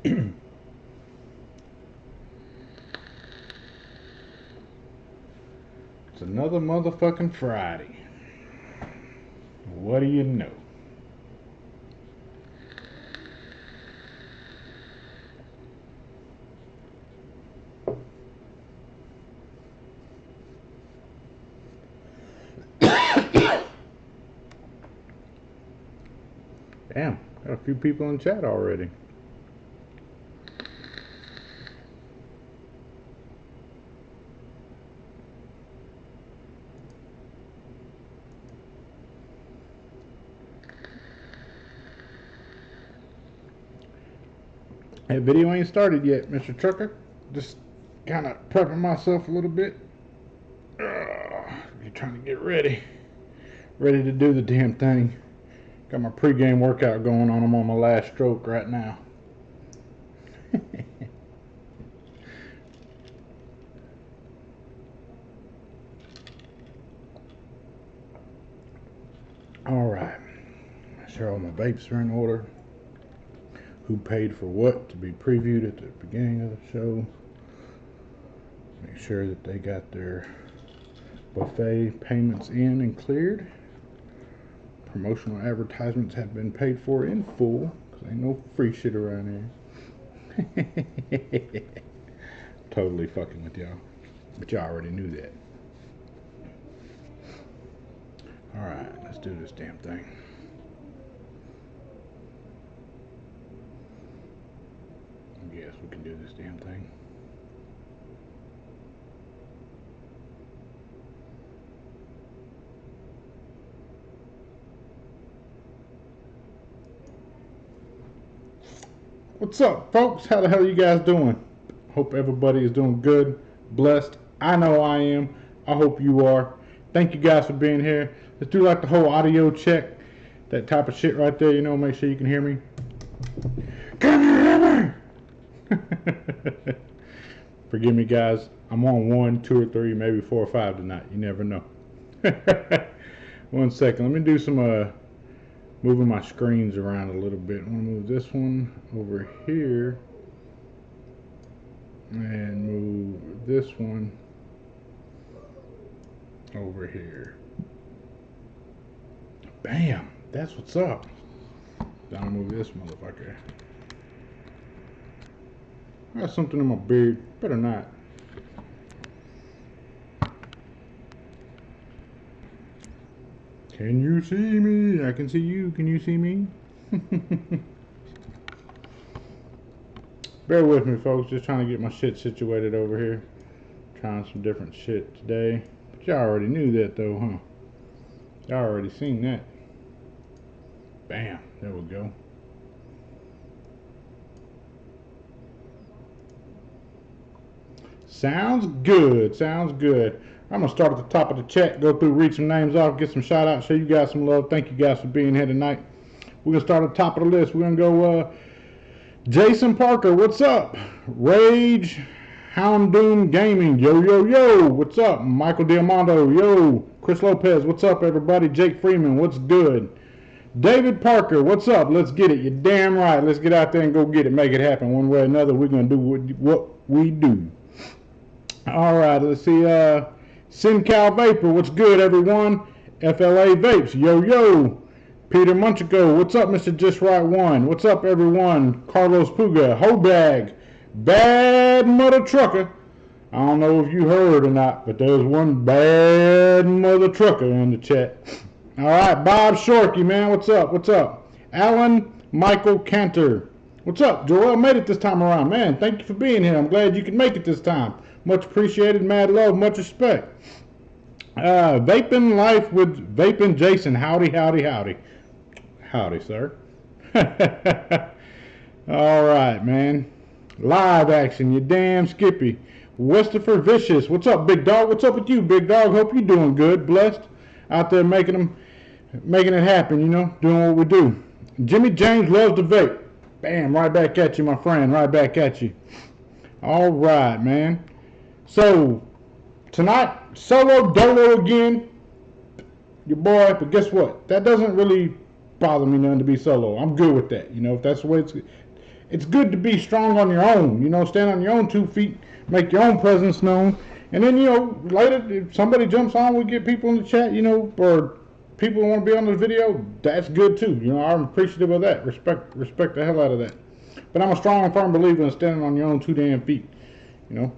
It's another motherfucking Friday. What do you know? Damn, got a few people in chat already. That video ain't started yet, Mr. Trucker. Just kind of prepping myself a little bit. You're trying to get ready to do the damn thing. Got my pregame workout going on. I'm on my last stroke right now. All right. Make sure all my vapes are in order. Who paid for what to be previewed at the beginning of the show. Make sure that they got their buffet payments in and cleared. Promotional advertisements have been paid for in full, because ain't no free shit around here. Totally fucking with y'all, but y'all already knew that. Alright, let's do this damn thing. Yes, we can do this damn thing. What's up, folks? How the hell are you guys doing? Hope everybody is doing good, blessed. I know I am. I hope you are. Thank you guys for being here. Let's do like the whole audio check, that type of shit right there, you know, make sure you can hear me. Can you hear me? Forgive me, guys. I'm on 1, 2, or 3, maybe 4 or 5 tonight. You never know. 1 second. Let me do some moving my screens around a little bit. I'm gonna move this one over here and move this one over here. Bam! That's what's up. Then I'll move this motherfucker. I got something in my beard. Better not. Can you see me? I can see you. Can you see me? Bear with me, folks. Just trying to get my shit situated over here. Trying some different shit today. But y'all already knew that, though, huh? Y'all already seen that. Bam. There we go. Sounds good. Sounds good. I'm going to start at the top of the chat, go through, read some names off, get some shout outs, show you guys some love. Thank you guys for being here tonight. We're going to start at the top of the list. We're going to go Jason Parker, what's up? Rage Houndoom Gaming, yo, yo, yo, what's up? Michael Diamando, yo. Chris Lopez, what's up, everybody? Jake Freeman, what's good? David Parker, what's up? Let's get it. You're damn right. Let's get out there and go get it. Make it happen one way or another. We're going to do what we do. All right, let's see. SimCal Vapor, what's good, everyone? FLA Vapes, yo, yo. Peter Munchico, what's up, Mr.JustRight1? What's up, everyone? Carlos Puga, Hobag, Bad Mother Trucker. I don't know if you heard or not, but there's one bad mother trucker in the chat. All right, Bob Shorkey, man, what's up? What's up? Alan Michael Cantor, what's up? Joel made it this time around, man. Thank you for being here. I'm glad you could make it this time. Much appreciated, mad love, much respect. Vaping Life with Vaping Jason. Howdy, howdy, howdy. Howdy, sir. All right, man. Live action, you damn Skippy. Westopher Vicious. What's up, big dog? What's up with you, big dog? Hope you're doing good, blessed. Out there making it happen, you know, doing what we do. Jimmy James loves to vape. Bam, right back at you, my friend. Right back at you. All right, man. So, tonight, solo dolo again, your boy, but guess what? That doesn't really bother me none to be solo. I'm good with that, you know, if that's the way it's good to be strong on your own. You know, stand on your own 2 feet, make your own presence known, and then, you know, later if somebody jumps on, we get people in the chat, you know, or people who want to be on the video. That's good too. You know, I'm appreciative of that. Respect the hell out of that. But I'm a strong and firm believer in standing on your own 2 damn feet. You know,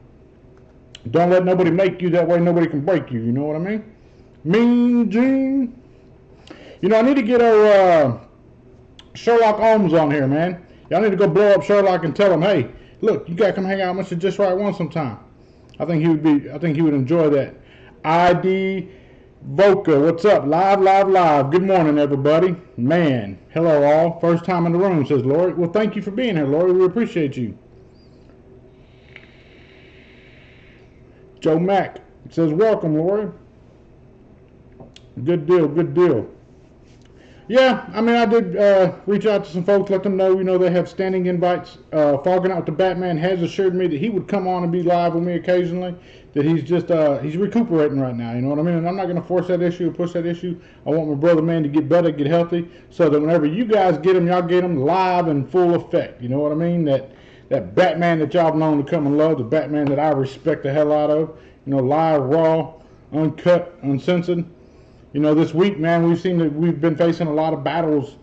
don't let nobody make you. That way nobody can break you. You know what I mean? Mean Gene. You know, I need to get our Sherlock Holmes on here, man. Y'all need to go blow up Sherlock and tell him, hey, look, you gotta come hang out with Mr. Just Right 1 sometime. I think he would enjoy that. ID Voca, what's up? Live. Good morning, everybody. Man, hello all. First time in the room, says Lori. Well, thank you for being here, Lori. We appreciate you. Joe Mack says, welcome, Lori. Good deal. Yeah, I mean, I did reach out to some folks, let them know, you know, they have standing invites. Fogging Out with the Batman has assured me that he would come on and be live with me occasionally, that he's just, he's recuperating right now, you know what I mean? And I'm not going to force that issue or push that issue. I want my brother, man, to get better, get healthy, so that whenever you guys get him, y'all get him live in full effect, you know what I mean? That Batman that y'all have known to come and love, the Batman that I respect the hell out of, you know, live, raw, uncut, uncensored. You know, this week, man, we've been facing a lot of battles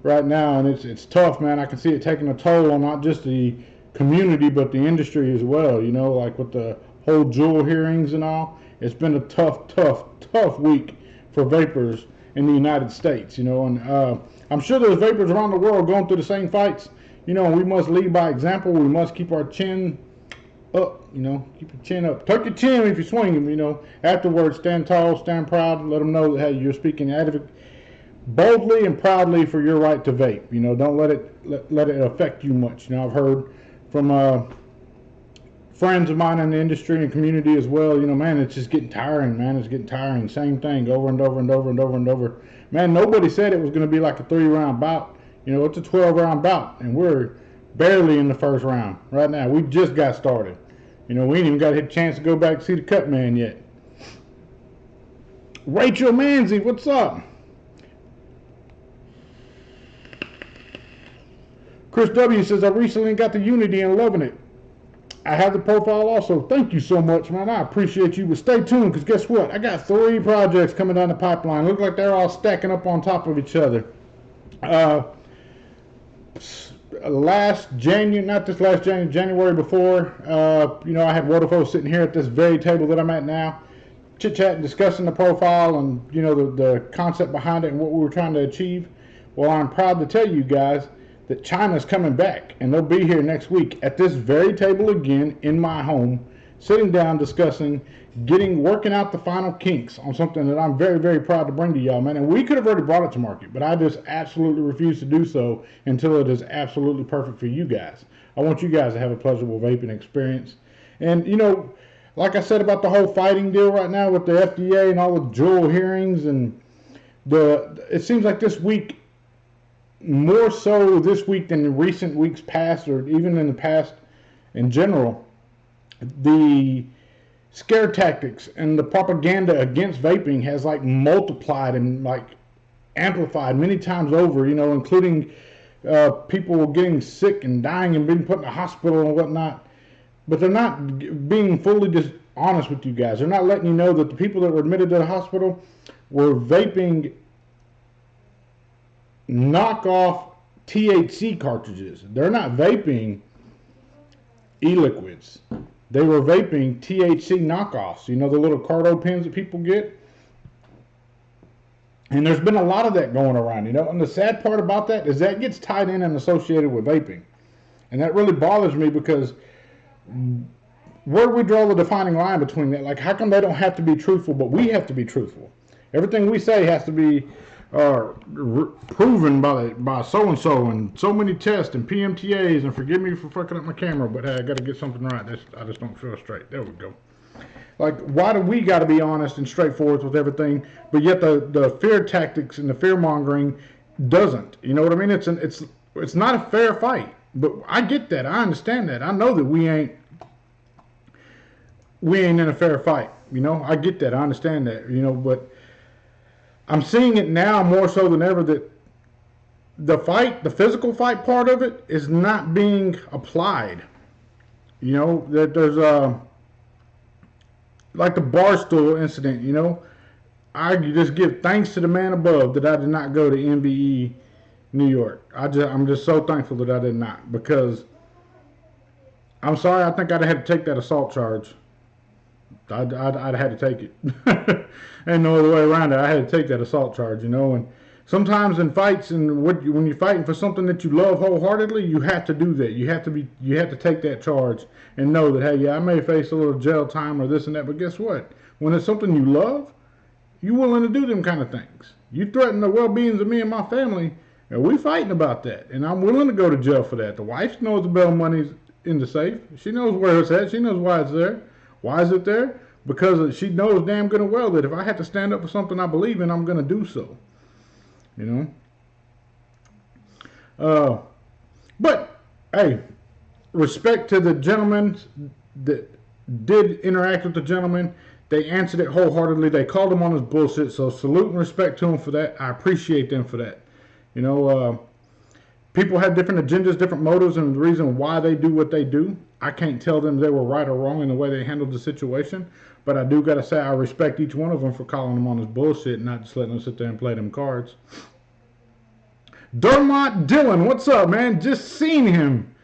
right now, and it's tough, man. I can see it taking a toll on not just the community, but the industry as well. You know, like with the whole Juul hearings and all. It's been a tough week for vapors in the United States. You know, and I'm sure there's vapors around the world going through the same fights. You know, we must lead by example. We must keep our chin up, you know, keep your chin up. Tuck your chin if you're swinging, you know. Afterwards, stand tall, stand proud, let them know that, hey, you're speaking boldly and proudly for your right to vape. You know, don't let it affect you much. You know, I've heard from friends of mine in the industry and community as well, you know, man, it's just getting tiring, man. It's getting tiring. Same thing over and over. Man, nobody said it was going to be like a 3-round bout. You know, it's a 12-round bout, and we're barely in the first round right now. We just got started. You know, we ain't even got a chance to go back and see the cut man yet. Rachel Manzi, what's up? Chris W says, I recently got the Unity and loving it. I have the profile also. Thank you so much, man. I appreciate you. But stay tuned, because guess what? I got 3 projects coming down the pipeline. Look like they're all stacking up on top of each other. January before, you know, I had Waterfall sitting here at this very table that I'm at now, chit-chatting, discussing the profile and, you know, the concept behind it and what we were trying to achieve. Well, I'm proud to tell you guys that China's coming back, and they'll be here next week at this very table again in my home, sitting down, discussing, working out the final kinks on something that I'm very, very proud to bring to y'all, man. And we could have already brought it to market, but I just absolutely refuse to do so until it is absolutely perfect for you guys. I want you guys to have a pleasurable vaping experience. And, you know, like I said about the whole fighting deal right now with the FDA and all the Juul hearings, and it seems like this week, more so this week than in recent weeks past, or even in the past in general, the scare tactics and the propaganda against vaping has like multiplied and like amplified many times over, you know, including people getting sick and dying and being put in the hospital and whatnot. But they're not being fully honest with you guys. They're not letting you know that the people that were admitted to the hospital were vaping knockoff THC cartridges. They're not vaping e-liquids. They were vaping THC knockoffs, you know, the little cardo pens that people get. And there's been a lot of that going around, you know. And the sad part about that is that gets tied in and associated with vaping. And that really bothers me, because where do we draw the defining line between that? Like, how come they don't have to be truthful, but we have to be truthful? Everything we say has to be proven by so-and-so and so many tests and PMTAs, and forgive me for fucking up my camera, but hey, I got to get something right. I just don't feel straight. There we go. Like, why do we got to be honest and straightforward with everything, but yet the fear tactics and the fear-mongering doesn't? You know what I mean? It's not a fair fight, but I get that. I understand that. I know that we ain't in a fair fight. You know, I get that. I understand that, you know, but I'm seeing it now more so than ever that the physical fight part of it is not being applied. You know, that there's like the Barstool incident, you know. I just give thanks to the man above that I did not go to NBE New York. I'm just so thankful that I did not, because I'm sorry, I think I'd have had to take that assault charge. I'd had to take it. Ain't no other way around it. I had to take that assault charge, you know. And sometimes in fights and when you're fighting for something that you love wholeheartedly, you have to do that. You have to take that charge and know that, hey, yeah, I may face a little jail time or this and that, but guess what? When it's something you love, you're willing to do them kind of things. You threaten the well-beings of me and my family, and we fighting about that. And I'm willing to go to jail for that. The wife knows the bail money's in the safe. She knows where it's at. She knows why it's there. Why is it there? Because she knows damn good and well that if I have to stand up for something I believe in, I'm going to do so. You know? But, hey, respect to the gentlemen that did interact with the gentleman. They answered it wholeheartedly. They called him on his bullshit. So salute and respect to him for that. I appreciate them for that. You know, people have different agendas, different motives, and the reason why they do what they do. I can't tell them they were right or wrong in the way they handled the situation. But I do got to say I respect each one of them for calling him on his bullshit and not just letting them sit there and play them cards. Dermot Dillon, what's up, man? Just seen him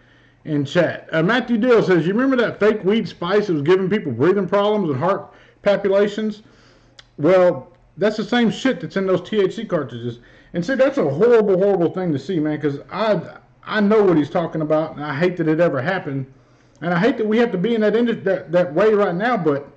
in chat. Matthew Dill says, you remember that fake weed spice that was giving people breathing problems and heart palpitations? Well, that's the same shit that's in those THC cartridges. And see, that's a horrible, horrible thing to see, man, because I know what he's talking about, and I hate that it ever happened. And I hate that we have to be in that way right now, but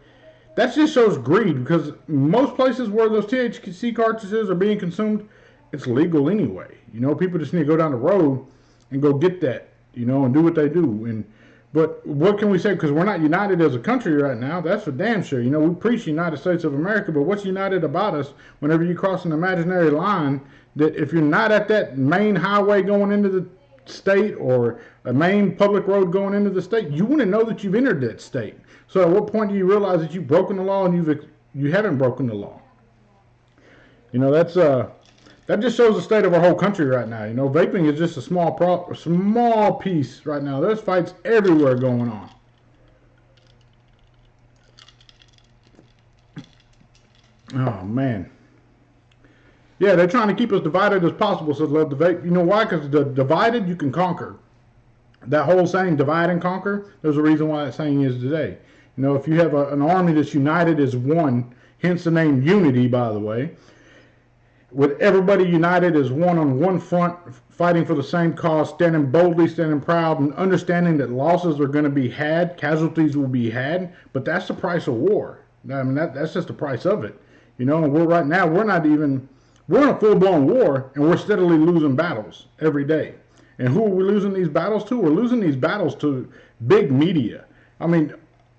that just shows greed, because most places where those THC cartridges are being consumed, it's legal anyway. You know, people just need to go down the road and go get that, you know, and do what they do. But what can we say? Because we're not united as a country right now. That's for damn sure. You know, we preach United States of America, but what's united about us whenever you cross an imaginary line that if you're not at that main highway going into the state or a main public road going into the state, you wouldn't know that you've entered that state. So at what point do you realize that you've broken the law and you haven't broken the law? You know, that just shows the state of our whole country right now. You know, vaping is just a small piece right now. There's fights everywhere going on. Oh, man. Yeah, they're trying to keep us divided as possible, says Love the Vape. You know why? Because the divided you can conquer. That whole saying, divide and conquer, there's a reason why that saying is today. You know, if you have an army that's united as one, hence the name unity, by the way, with everybody united as one on one front, fighting for the same cause, standing boldly, standing proud, and understanding that losses are going to be had, casualties will be had, but that's the price of war. I mean, that's just the price of it. You know, and we're in a full-blown war, and we're steadily losing battles every day. And who are we losing these battles to? We're losing these battles to big media. I mean,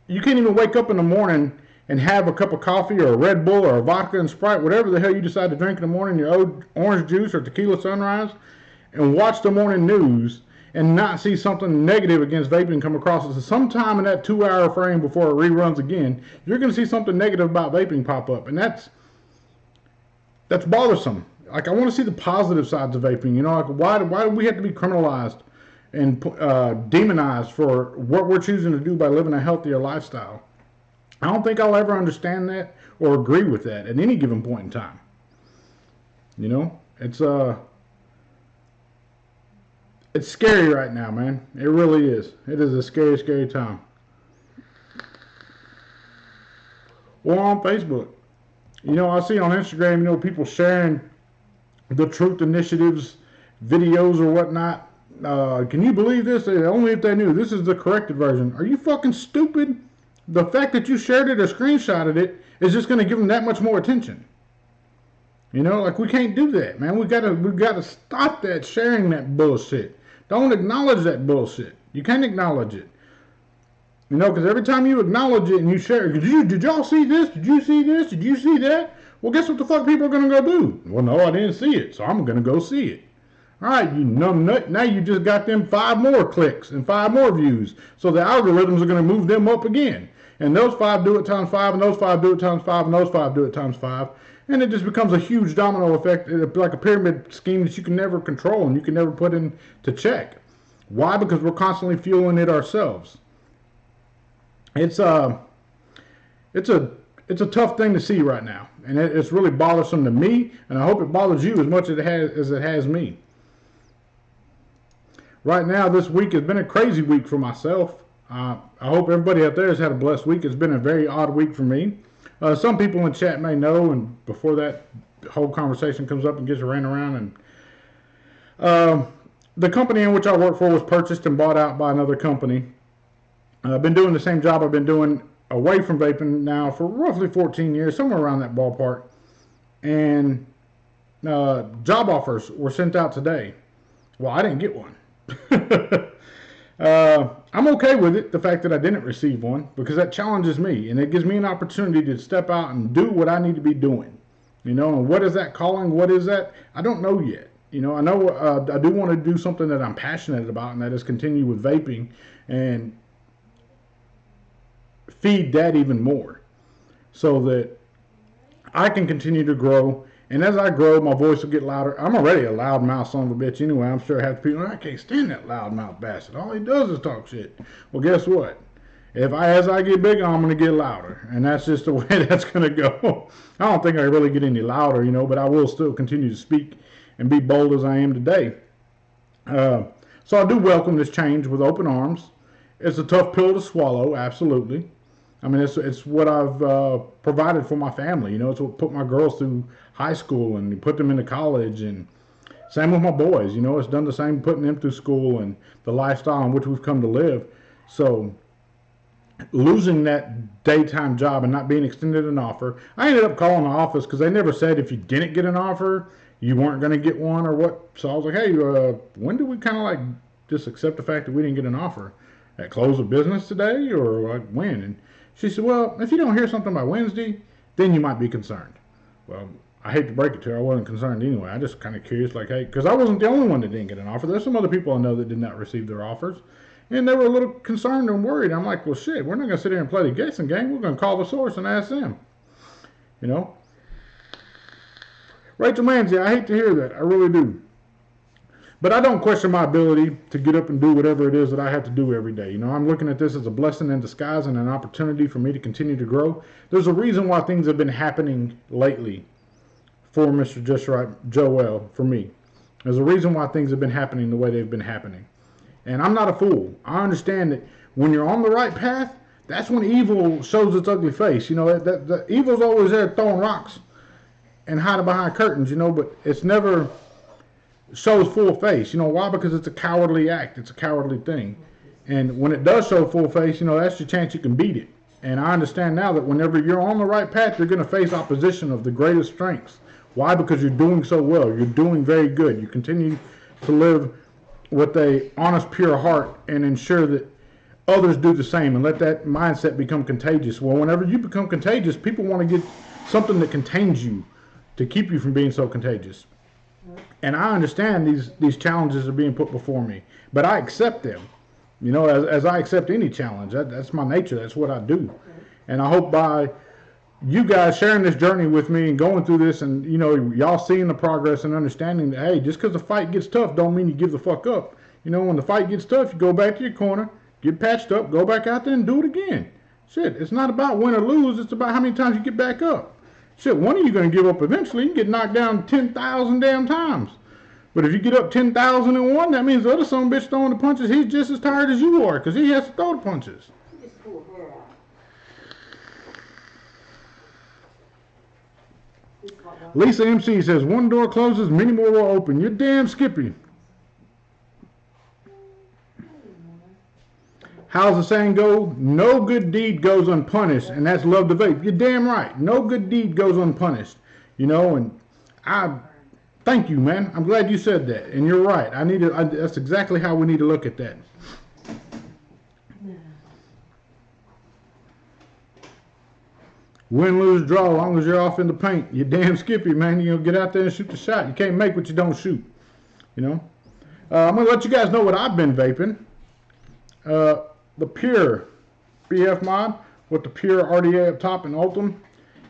you can't even wake up in the morning and have a cup of coffee or a Red Bull or a vodka and Sprite, whatever the hell you decide to drink in the morning, your old orange juice or tequila sunrise, and watch the morning news and not see something negative against vaping come across us. Sometime in that 2-hour frame before it reruns again, you're going to see something negative about vaping pop up, and that's bothersome. Like, I want to see the positive sides of vaping. You know, like, why do we have to be criminalized and demonized for what we're choosing to do by living a healthier lifestyle? I don't think I'll ever understand that or agree with that at any given point in time. You know, it's scary right now, man. It really is. It is a scary, scary time. Or on Facebook. You know, I see on Instagram, you know, people sharing the Truth Initiative's videos or whatnot. Can you believe this? Only if they knew. This is the corrected version. Are you fucking stupid? The fact that you shared it or screenshotted it is just going to give them that much more attention. You know, like, we can't do that, man. We gotta stop that sharing that bullshit. Don't acknowledge that bullshit. You can't acknowledge it. You know, because every time you acknowledge it and you share it, did y'all see this? Did you see this? Did you see that? Well, guess what the fuck people are going to go do? Well, no, I didn't see it, so I'm going to go see it. All right, you numb nut. Now you just got them 5 more clicks and 5 more views. So the algorithms are going to move them up again. And those 5 do it times 5, and those 5 do it times 5, and those 5 do it times 5. And it just becomes a huge domino effect, like a pyramid scheme that you can never control and you can never put into check. Why? Because we're constantly fueling it ourselves. It's a tough thing to see right now, and it's really bothersome to me, and I hope it bothers you as much as it has me. Right now, this week has been a crazy week for myself. I hope everybody out there has had a blessed week. It's been a very odd week for me. Some people in chat may know, and before that whole conversation comes up and gets ran around, and the company in which I work for was purchased and bought out by another company. I've been doing the same job I've been doing away from vaping now for roughly 14 years, somewhere around that ballpark. And job offers were sent out today. Well, I didn't get one. I'm okay with it, the fact that I didn't receive one, because that challenges me, and it gives me an opportunity to step out and do what I need to be doing. You know, and what is that calling? What is that? I don't know yet. You know, I know I do want to do something that I'm passionate about, and that is continue with vaping and feed that even more so that I can continue to grow. And as I grow, my voice will get louder. I'm already a loudmouth son of a bitch anyway. I'm sure half the people, I can't stand that loudmouth bastard. All he does is talk shit. Well, guess what? As I get bigger, I'm going to get louder. And that's just the way that's going to go. I don't think I really get any louder, you know, but I will still continue to speak and be bold as I am today. So I do welcome this change with open arms. It's a tough pill to swallow, absolutely. I mean, it's what I've provided for my family. You know, it's what put my girls through high school and put them into college, and same with my boys. You know, it's done the same putting them through school and the lifestyle in which we've come to live. So losing that daytime job and not being extended an offer, I ended up calling the office because they never said if you didn't get an offer, you weren't going to get one or what. So I was like, hey, when do we kind of like just accept the fact that we didn't get an offer? At close of business today, or like when? And she said, well, if you don't hear something by Wednesday, then you might be concerned. Well, I hate to break it to her, I wasn't concerned anyway. I just kind of curious, like, hey, because I wasn't the only one that didn't get an offer. There's some other people I know that did not receive their offers, and they were a little concerned and worried. I'm like, well, shit, we're not going to sit here and play the guessing game. We're going to call the source and ask them. You know? Rachel Manzi, I hate to hear that. I really do. But I don't question my ability to get up and do whatever it is that I have to do every day. You know, I'm looking at this as a blessing in disguise and an opportunity for me to continue to grow. There's a reason why things have been happening lately for Mr. Just Right, Joel, for me. There's a reason why things have been happening the way they've been happening. And I'm not a fool. I understand that when you're on the right path, that's when evil shows its ugly face. You know, the evil's always there throwing rocks and hiding behind curtains, you know, but it's never shows full face. You know why? Because it's a cowardly act. It's a cowardly thing. And when it does show full face, you know, that's your chance you can beat it. And I understand now that whenever you're on the right path, you're going to face opposition of the greatest strengths. Why? Because you're doing so well. You're doing very good. You continue to live with a honest, pure heart and ensure that others do the same and let that mindset become contagious. Well, whenever you become contagious, people want to get something that contains you to keep you from being so contagious. And I understand these challenges are being put before me, but I accept them. You know, as I accept any challenge. That's my nature. That's what I do. And I hope by you guys sharing this journey with me and going through this, and you know, y'all seeing the progress and understanding that, hey, just because the fight gets tough don't mean you give the fuck up. You know, when the fight gets tough, you go back to your corner, get patched up, go back out there and do it again. Shit, it's not about win or lose. It's about how many times you get back up. Shit, one of you going to give up eventually. You can get knocked down 10,000 damn times. But if you get up 10,001, that means the other son of a bitch throwing the punches, he's just as tired as you are because he has to throw the punches. Lisa MC says, one door closes, many more will open. You're damn Skippy. How's the saying go? No good deed goes unpunished, and that's love to vape. You're damn right. No good deed goes unpunished. You know, and I thank you, man. I'm glad you said that, and you're right. That's exactly how we need to look at that. Win, lose, draw, as long as you're off in the paint. You're damn Skippy, man. You know, get out there and shoot the shot. You can't make what you don't shoot. You know. I'm gonna let you guys know what I've been vaping. The Pure BF mod with the Pure RDA up top and Ultim.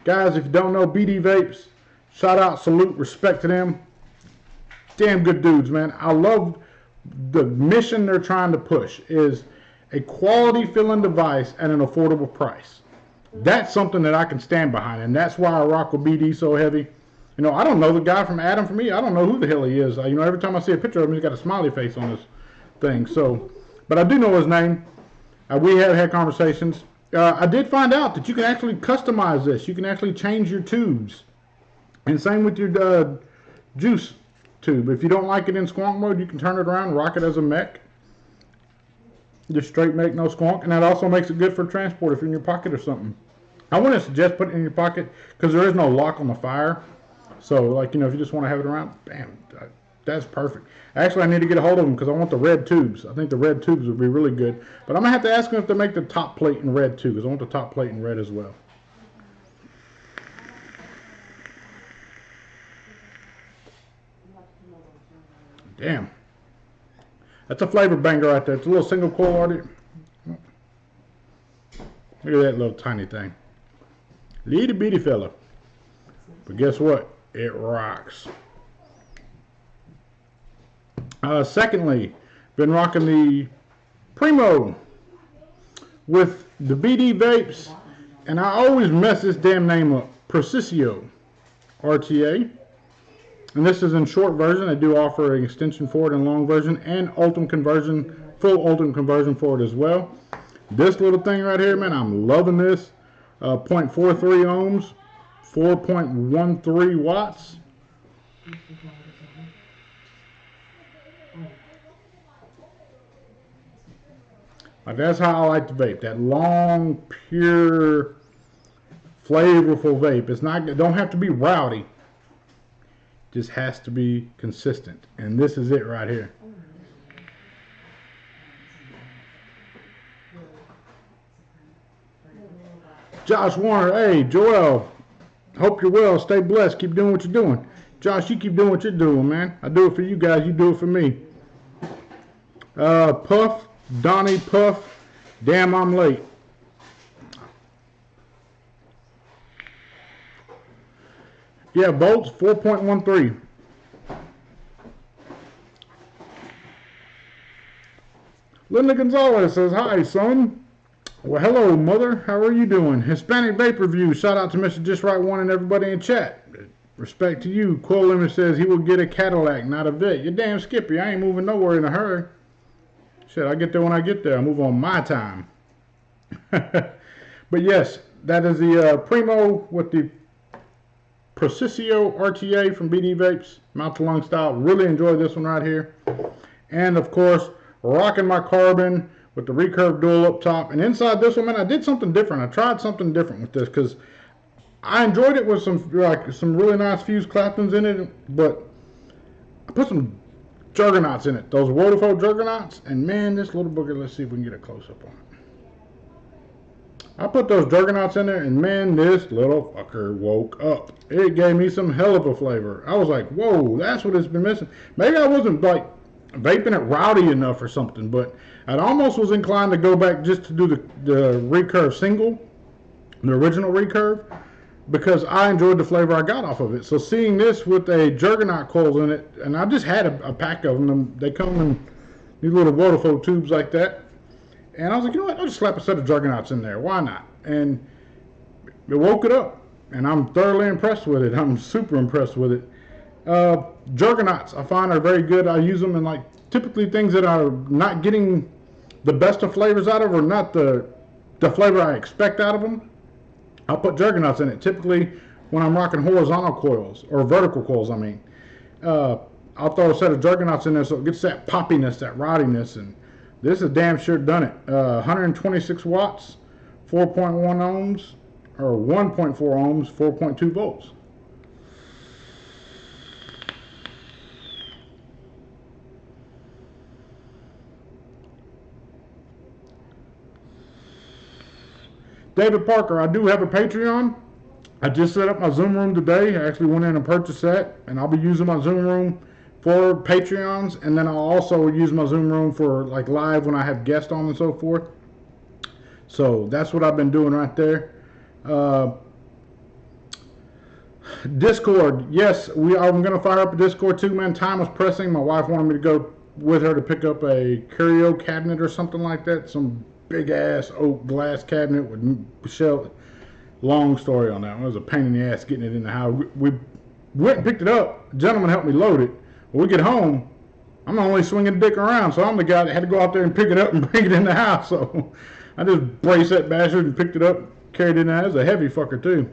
Guys, if you don't know, BD Vapes Shout out, salute, respect to them. Damn good dudes, man. I love the mission they're trying to push is a quality filling device at an affordable price. That's something that I can stand behind, and that's why I rock with BD so heavy. You know, I don't know the guy from Adam for me. I don't know who the hell he is. You know, every time I see a picture of him, he's got a smiley face on his thing. So, but I do know his name. We have had conversations. I did find out that you can actually customize this. You can actually change your tubes. And same with your juice tube. If you don't like it in squonk mode, you can turn it around and rock it as a mech. Just straight mech, no squonk. And that also makes it good for transport if you're in your pocket or something. I wouldn't suggest putting it in your pocket because there is no lock on the fire. So, like, you know, if you just want to have it around, bam, that's perfect. Actually, I need to get a hold of them because I want the red tubes. I think the red tubes would be really good. But I'm going to have to ask them if they make the top plate in red too, because I want the top plate in red as well. Damn. That's a flavor banger right there. It's a little single coil already. Look at that little tiny thing. Little bitty fella. But guess what? It rocks. Secondly, been rocking the Primo with the BD vapes, and I always mess this damn name up. Precisio RTA. And this is in short version. I do offer an extension for it in long version and ultimate conversion, full ultimate conversion for it as well. This little thing right here, man, I'm loving this. 0.43 ohms, 4.13 watts. That's how I like to vape. That long, pure, flavorful vape. It's not. It don't have to be rowdy. Just has to be consistent. And this is it right here. Josh Warner, hey, Joel, hope you're well. Stay blessed. Keep doing what you're doing. Josh, you keep doing what you're doing, man. I do it for you guys. You do it for me. Puff, Donnie Puff, damn, I'm late. Yeah, volts, 4.13. Linda Gonzalez says, hi, son. Well, hello, mother. How are you doing? Hispanic Vape Review. Shout out to Mr.JustRight1 and everybody in chat. Respect to you. Quill Limit says he will get a Cadillac, not a Vet. You damn Skippy. I ain't moving nowhere in a hurry. Shit, I get there when I get there. I move on my time. But yes, that is the Primo with the Precisio RTA from BD Vapes, mouth to lung style. Really enjoy this one right here. And of course, rocking my carbon with the recurve dual up top. And inside this one, man, I did something different. I tried something different with this because I enjoyed it with some really nice fused Claptons in it, but I put some Juggernauts in it. Those Wodafone Juggernauts. And man, this little booger, let's see if we can get a close up on it. I put those Juggernauts in there, and man, this little fucker woke up. It gave me some hell of a flavor. I was like, whoa, that's what it's been missing. Maybe I wasn't like vaping it rowdy enough or something, but I almost was inclined to go back just to do the recurve single, the original recurve, because I enjoyed the flavor I got off of it. So seeing this with a Juggernaut coils in it, and I just had a pack of them. They come in these little Vodafone tubes like that. And I was like, you know what, I'll just slap a set of Juggernauts in there. Why not? And it woke it up. And I'm thoroughly impressed with it. I'm super impressed with it. Juggernauts, I find, are very good. I use them in, like, typically things that are not getting the best of flavors out of, or not the flavor I expect out of them. I'll put Juggernauts in it. Typically, when I'm rocking horizontal coils, or vertical coils, I mean. I'll throw a set of Juggernauts in there so it gets that poppiness, that rowdiness, and this has damn sure done it. 126 watts, 4.1 ohms, or 1.4 ohms, 4.2 volts. David Parker, I do have a Patreon. I just set up my Zoom room today. I actually went in and purchased that, and I'll be using my Zoom room for Patreons, and then I'll also use my Zoom room for like live when I have guests on and so forth. So that's what I've been doing right there. Discord, yes, I'm gonna fire up a Discord too, man. Time was pressing. My wife wanted me to go with her to pick up a curio cabinet or something like that. Some big ass oak glass cabinet with shelf. Long story on that one. It was a pain in the ass getting it in the house. We went and picked it up. A gentleman helped me load it. When we get home, I'm only swinging the dick around, so I'm the guy that had to go out there and pick it up and bring it in the house. So I just braced that bastard and picked it up, carried it in there. It was a heavy fucker too.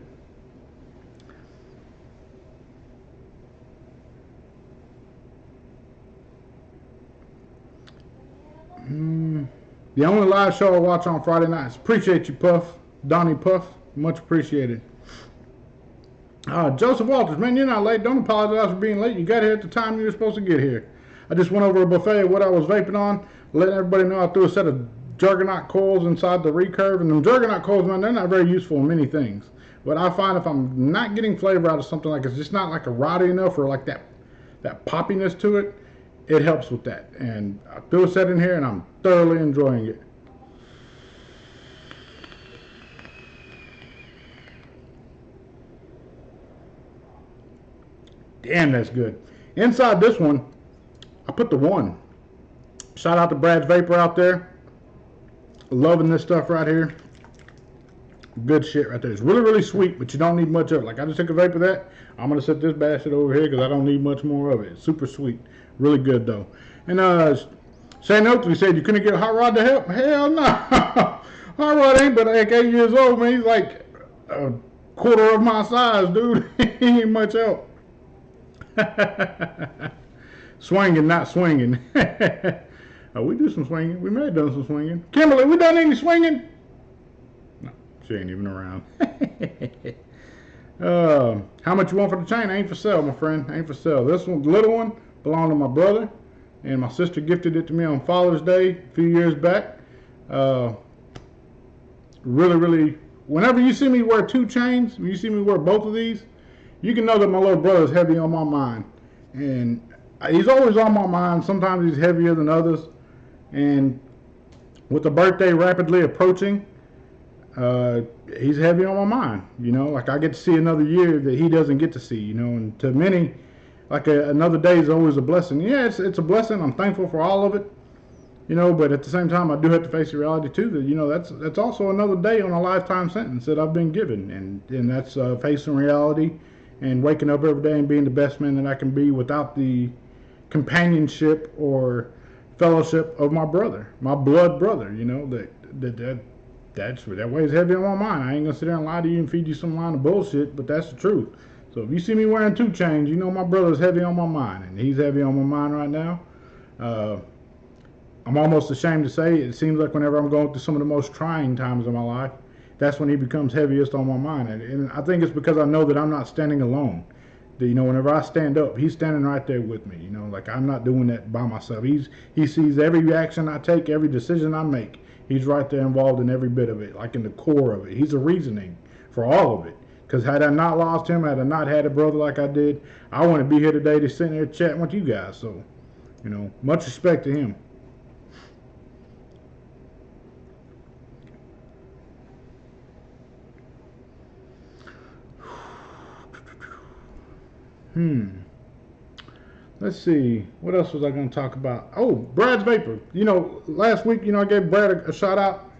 The only live show I watch on Friday nights. Appreciate you, Puff. Donnie Puff. Much appreciated. Joseph Walters, man, you're not late. Don't apologize for being late. You got here at the time you were supposed to get here. I just went over a buffet of what I was vaping on, letting everybody know I threw a set of Juggernaut coils inside the recurve. And them Juggernaut coils, man, they're not very useful in many things. But I find if I'm not getting flavor out of something, like it's just not like a rowdy enough or like that poppiness to it, it helps with that. And I threw a set in here and I'm thoroughly enjoying it. Damn, that's good. Inside this one, I put the 1. Shout out to Brad's Vapor out there. Loving this stuff right here. Good shit right there. It's really, really sweet, but you don't need much of it. Like I just took a vape of that. I'm going to set this bastard over here because I don't need much more of it. It's super sweet. Really good though. And Shane Oakley said you couldn't get a Hot Rod to help. Hell no. Hot Rod ain't but like 8 years old, man. He's like a quarter of my size, dude. He ain't much help. Swinging, not swinging. We do some swinging. We may have done some swinging. Kimberly, we done any swinging? No, she ain't even around. How much you want for the chain? Ain't for sale, my friend. Ain't for sale. This one, the little one, belonged to my brother, and my sister gifted it to me on Father's Day a few years back. Really, really, whenever you see me wear 2 chains, when you see me wear both of these, you can know that my little brother is heavy on my mind. And he's always on my mind. Sometimes he's heavier than others. And with the birthday rapidly approaching, he's heavy on my mind. You know, like I get to see another year that he doesn't get to see, you know. And to many, like another day is always a blessing. Yeah, it's a blessing. I'm thankful for all of it. You know, but at the same time, I do have to face the reality too that, you know, that's also another day on a lifetime sentence that I've been given. And that's facing reality and waking up every day and being the best man that I can be without the companionship or fellowship of my brother, my blood brother. You know, that weighs heavy on my mind. I ain't gonna sit there and lie to you and feed you some line of bullshit, but that's the truth. So if you see me wearing 2 chains, you know my brother's heavy on my mind, and he's heavy on my mind right now. I'm almost ashamed to say it seems like whenever I'm going through some of the most trying times of my life, that's when he becomes heaviest on my mind. And I think it's because I know that I'm not standing alone. That, you know, whenever I stand up, he's standing right there with me. You know, like I'm not doing that by myself. He sees every action I take, every decision I make. He's right there involved in every bit of it, like in the core of it. He's a reasoning for all of it. Because had I not lost him, had I not had a brother like I did, I wouldn't be here today to sit there chatting with you guys. So, you know, much respect to him. Let's see. What else was I going to talk about? Oh, Brad's Vapor. You know, last week, you know, I gave Brad a shout out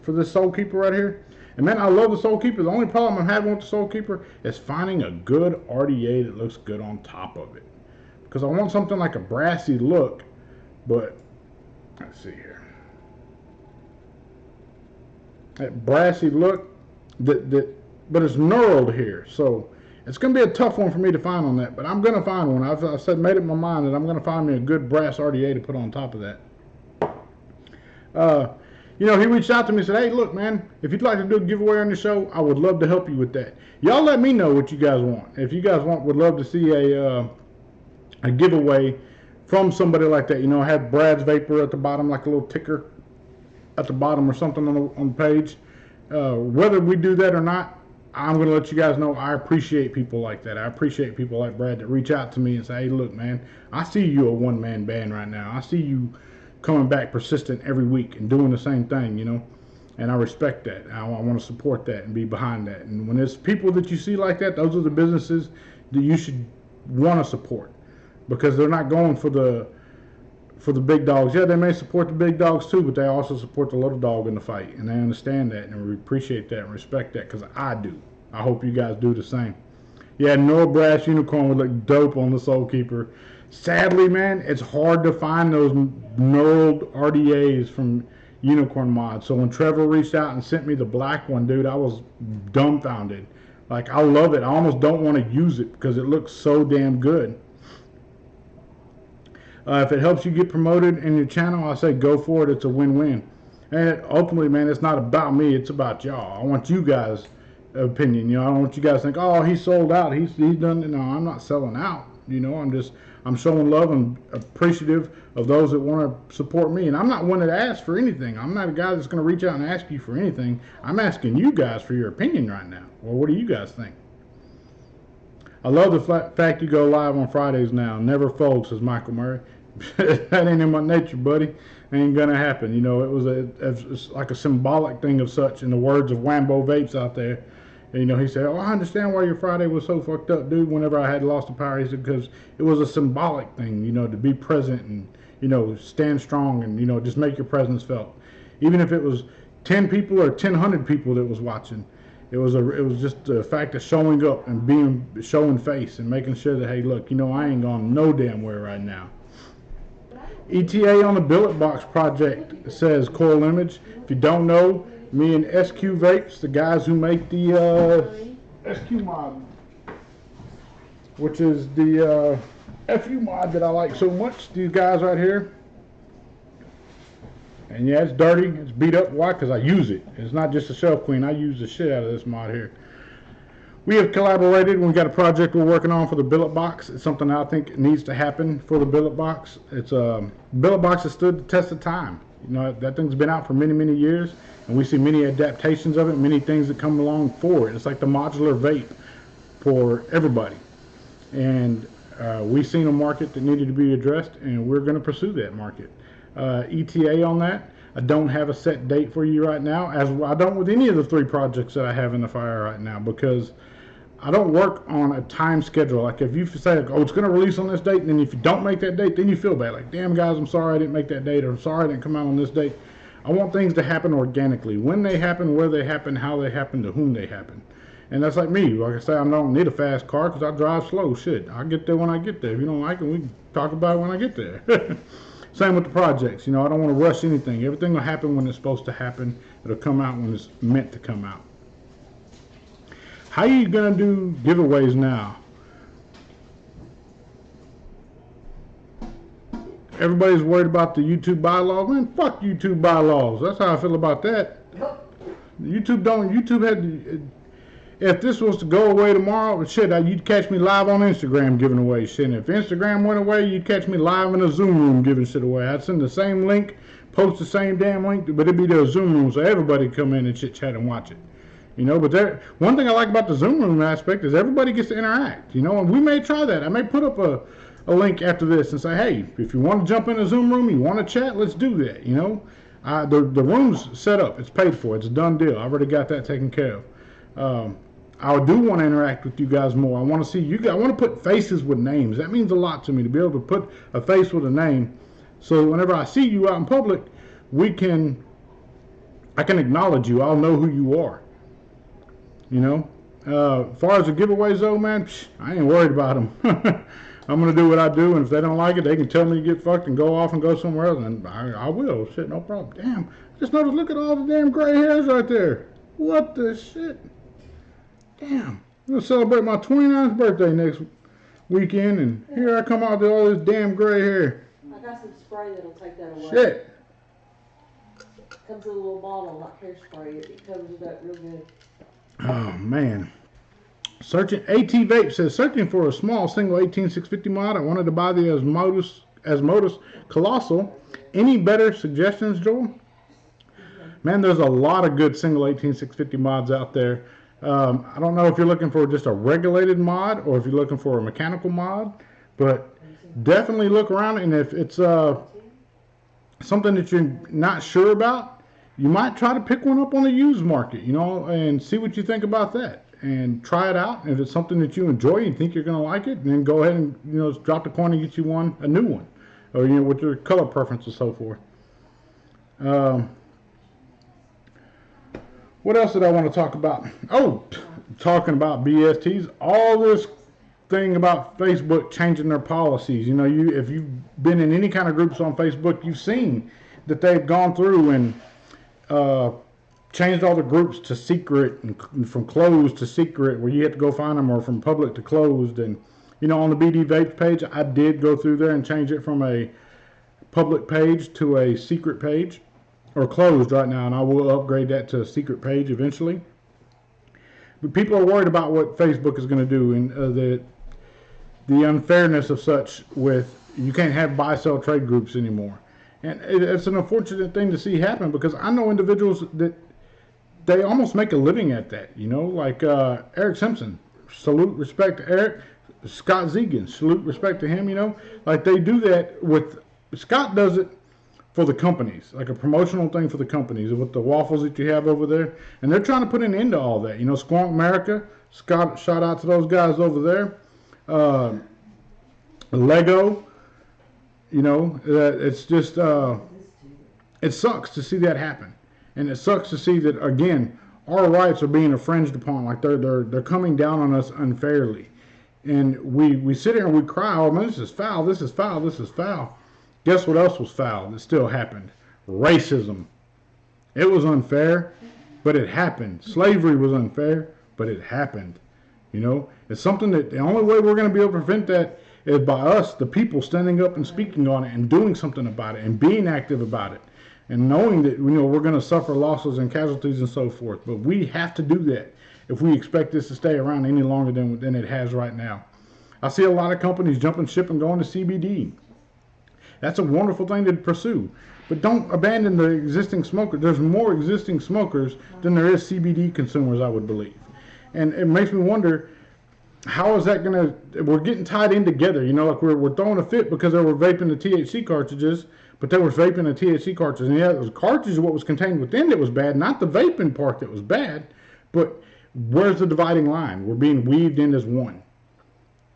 for this Soul Keeper right here. And man, I love the Soul Keeper. The only problem I'm having with the Soul Keeper is finding a good RDA that looks good on top of it. Because I want something like a brassy look, but let's see here. That brassy look, but it's knurled here. So it's going to be a tough one for me to find on that, but I'm going to find one. I've made up my mind that I'm going to find me a good brass RDA to put on top of that. You know, he reached out to me and said, hey, look, man, if you'd like to do a giveaway on the show, I would love to help you with that. Y'all let me know what you guys want. If you guys would love to see a giveaway from somebody like that. You know, I have Brad's Vapor at the bottom, like a little ticker at the bottom or something on the page. Whether we do that or not, I'm going to let you guys know I appreciate people like that. I appreciate people like Brad that reach out to me and say, hey, look, man, I see you a one-man band right now. I see you coming back persistent every week and doing the same thing, you know. And I respect that. I want to support that and be behind that. And when there's people that you see like that, those are the businesses that you should want to support, because they're not going for the big dogs. Yeah, they may support the big dogs too, but they also support the little dog in the fight, and they understand that, and we appreciate that and respect that, because I do. I hope you guys do the same. Yeah, no brass unicorn would look dope on the Soul Keeper. Sadly, man, it's hard to find those knurled RDAs from Unicorn Mod. So when Trevor reached out and sent me the black one, dude, I was dumbfounded. Like, I love it. I almost don't want to use it because it looks so damn good. If it helps you get promoted in your channel, I say go for it. It's a win-win. And ultimately, man, it's not about me. It's about y'all. I want you guys' opinion. You know, I don't want you guys to think, oh, he sold out. He's done. No, I'm not selling out. You know, I'm showing love and appreciative of those that want to support me. And I'm not one that asks for anything. I'm not a guy that's going to reach out and ask you for anything. I'm asking you guys for your opinion right now. Well, what do you guys think? I love the fact you go live on Fridays now. Never fold, says Michael Murray. That ain't in my nature, buddy. Ain't gonna happen. You know, it's like a symbolic thing of such, in the words of Wambo Vapes out there. And, you know, he said, oh, I understand why your Friday was so fucked up, dude, whenever I had lost the power. He said, because it was a symbolic thing, you know, to be present and, you know, stand strong and, you know, just make your presence felt. Even if it was 10 people or 1,000 people that was watching. It was just the fact of showing up and showing face and making sure that, hey, look, you know, I ain't gone no damn where right now. ETA on the Billet Box project, says Coil Image. If you don't know, me and SQ Vapes, the guys who make the SQ mod, which is the FU mod that I like so much. These guys right here. And yeah, it's dirty, it's beat up. Why? Because I use it. It's not just a shelf clean. I use the shit out of this mod here. We have collaborated. We've got a project we're working on for the Billet Box. It's something I think needs to happen for the Billet Box. It's Billet Box has stood the test of time. You know, that thing's been out for many, many years, and we see many adaptations of it, many things that come along for it. It's like the modular vape for everybody. And we've seen a market that needed to be addressed, and we're going to pursue that market. ETA on that. I don't have a set date for you right now, as I don't with any of the 3 projects that I have in the fire right now, because I don't work on a time schedule. Like, if you say, like, oh, it's going to release on this date, and then if you don't make that date, then you feel bad. Like, damn, guys, I'm sorry I didn't make that date, or I'm sorry I didn't come out on this date. I want things to happen organically. When they happen, where they happen, how they happen, to whom they happen. And that's like me. Like I say, I don't need a fast car because I drive slow. Shit, I'll get there when I get there. If you don't like it, we can talk about it when I get there. Same with the projects. You know, I don't want to rush anything. Everything will happen when it's supposed to happen. It'll come out when it's meant to come out. How are you going to do giveaways now? Everybody's worried about the YouTube bylaws. Man, fuck YouTube bylaws. That's how I feel about that. YouTube had... If this was to go away tomorrow, shit, you'd catch me live on Instagram giving away shit. And if Instagram went away, you'd catch me live in a Zoom room giving shit away. I'd send the same link, post the same damn link, but it'd be the Zoom room, so everybody come in and chit chat and watch it. You know, but one thing I like about the Zoom room aspect is everybody gets to interact. You know, and we may try that. I may put up a link after this and say, hey, if you want to jump in a Zoom room, you want to chat, let's do that. You know, the room's set up, it's paid for, it's a done deal. I already got that taken care of. I do want to interact with you guys more. I want to see you guys. I want to put faces with names. That means a lot to me, to be able to put a face with a name. So whenever I see you out in public, I can acknowledge you. I'll know who you are. You know? As far as the giveaways though, man, I ain't worried about them. I'm going to do what I do, and if they don't like it, they can tell me to get fucked and go off and go somewhere else, and I will. Shit, no problem. Damn. I just noticed, look at all the damn gray hairs right there. What the shit? Damn, I'm going to celebrate my 29th birthday next weekend, and here I come out with all this damn gray hair. I got some spray that'll take that away. Shit. Comes in a little bottle, like hairspray. It covers it up real good. Oh, man. AT Vape says, searching for a small single 18650 mod. I wanted to buy the Asmodus Colossal. Any better suggestions, Joel? Man, there's a lot of good single 18650 mods out there. I don't know if you're looking for just a regulated mod or if you're looking for a mechanical mod, but definitely look around, and if it's something that you're not sure about, you might try to pick one up on the used market, you know, and see what you think about that. And try it out. If it's something that you enjoy and think you're going to like it, then go ahead and, you know, drop the coin and get you a new one, or, you know, with your color preference and so forth. Um, what else did I want to talk about? Oh, talking about BSTs, all this thing about Facebook changing their policies. You know, if you've been in any kind of groups on Facebook, you've seen that they've gone through and changed all the groups to secret, and from closed to secret, where you have to go find them, or from public to closed. And, you know, on the BD Vape page, I did go through there and change it from a public page to a secret page, or closed right now, and I will upgrade that to a secret page eventually. But people are worried about what Facebook is going to do, and the unfairness of such, with you can't have buy sell trade groups anymore. And it's an unfortunate thing to see happen, because I know individuals that they almost make a living at that, you know, like Eric Simpson, salute, respect to Eric. Scott Zegan, salute, respect to him, you know. Like, they do that with, Scott does it for the companies, like a promotional thing for the companies, with the waffles that you have over there. And they're trying to put an end to all that, you know. Squonk America, Scott, shout out to those guys over there. Lego, you know, it's just, it sucks to see that happen. And it sucks to see that, again, our rights are being infringed upon. Like, they're coming down on us unfairly. And we sit here and we cry, oh man, this is foul, this is foul, this is foul. Guess what else was foul that still happened? Racism. It was unfair, but it happened. Slavery was unfair, but it happened. You know, it's something that the only way we're going to be able to prevent that is by us, the people, standing up and speaking on it and doing something about it and being active about it. And knowing that, you know, we're going to suffer losses and casualties and so forth. But we have to do that if we expect this to stay around any longer than it has right now. I see a lot of companies jumping ship and going to CBD. That's a wonderful thing to pursue. But don't abandon the existing smokers. There's more existing smokers than there is CBD consumers, I would believe. And it makes me wonder, how is that going to, we're getting tied in together, you know, like we're throwing a fit because they were vaping the THC cartridges, but they were vaping the THC cartridges. And yeah, it was cartridges, what was contained within that was bad, not the vaping part that was bad, but where's the dividing line? We're being weaved in as one.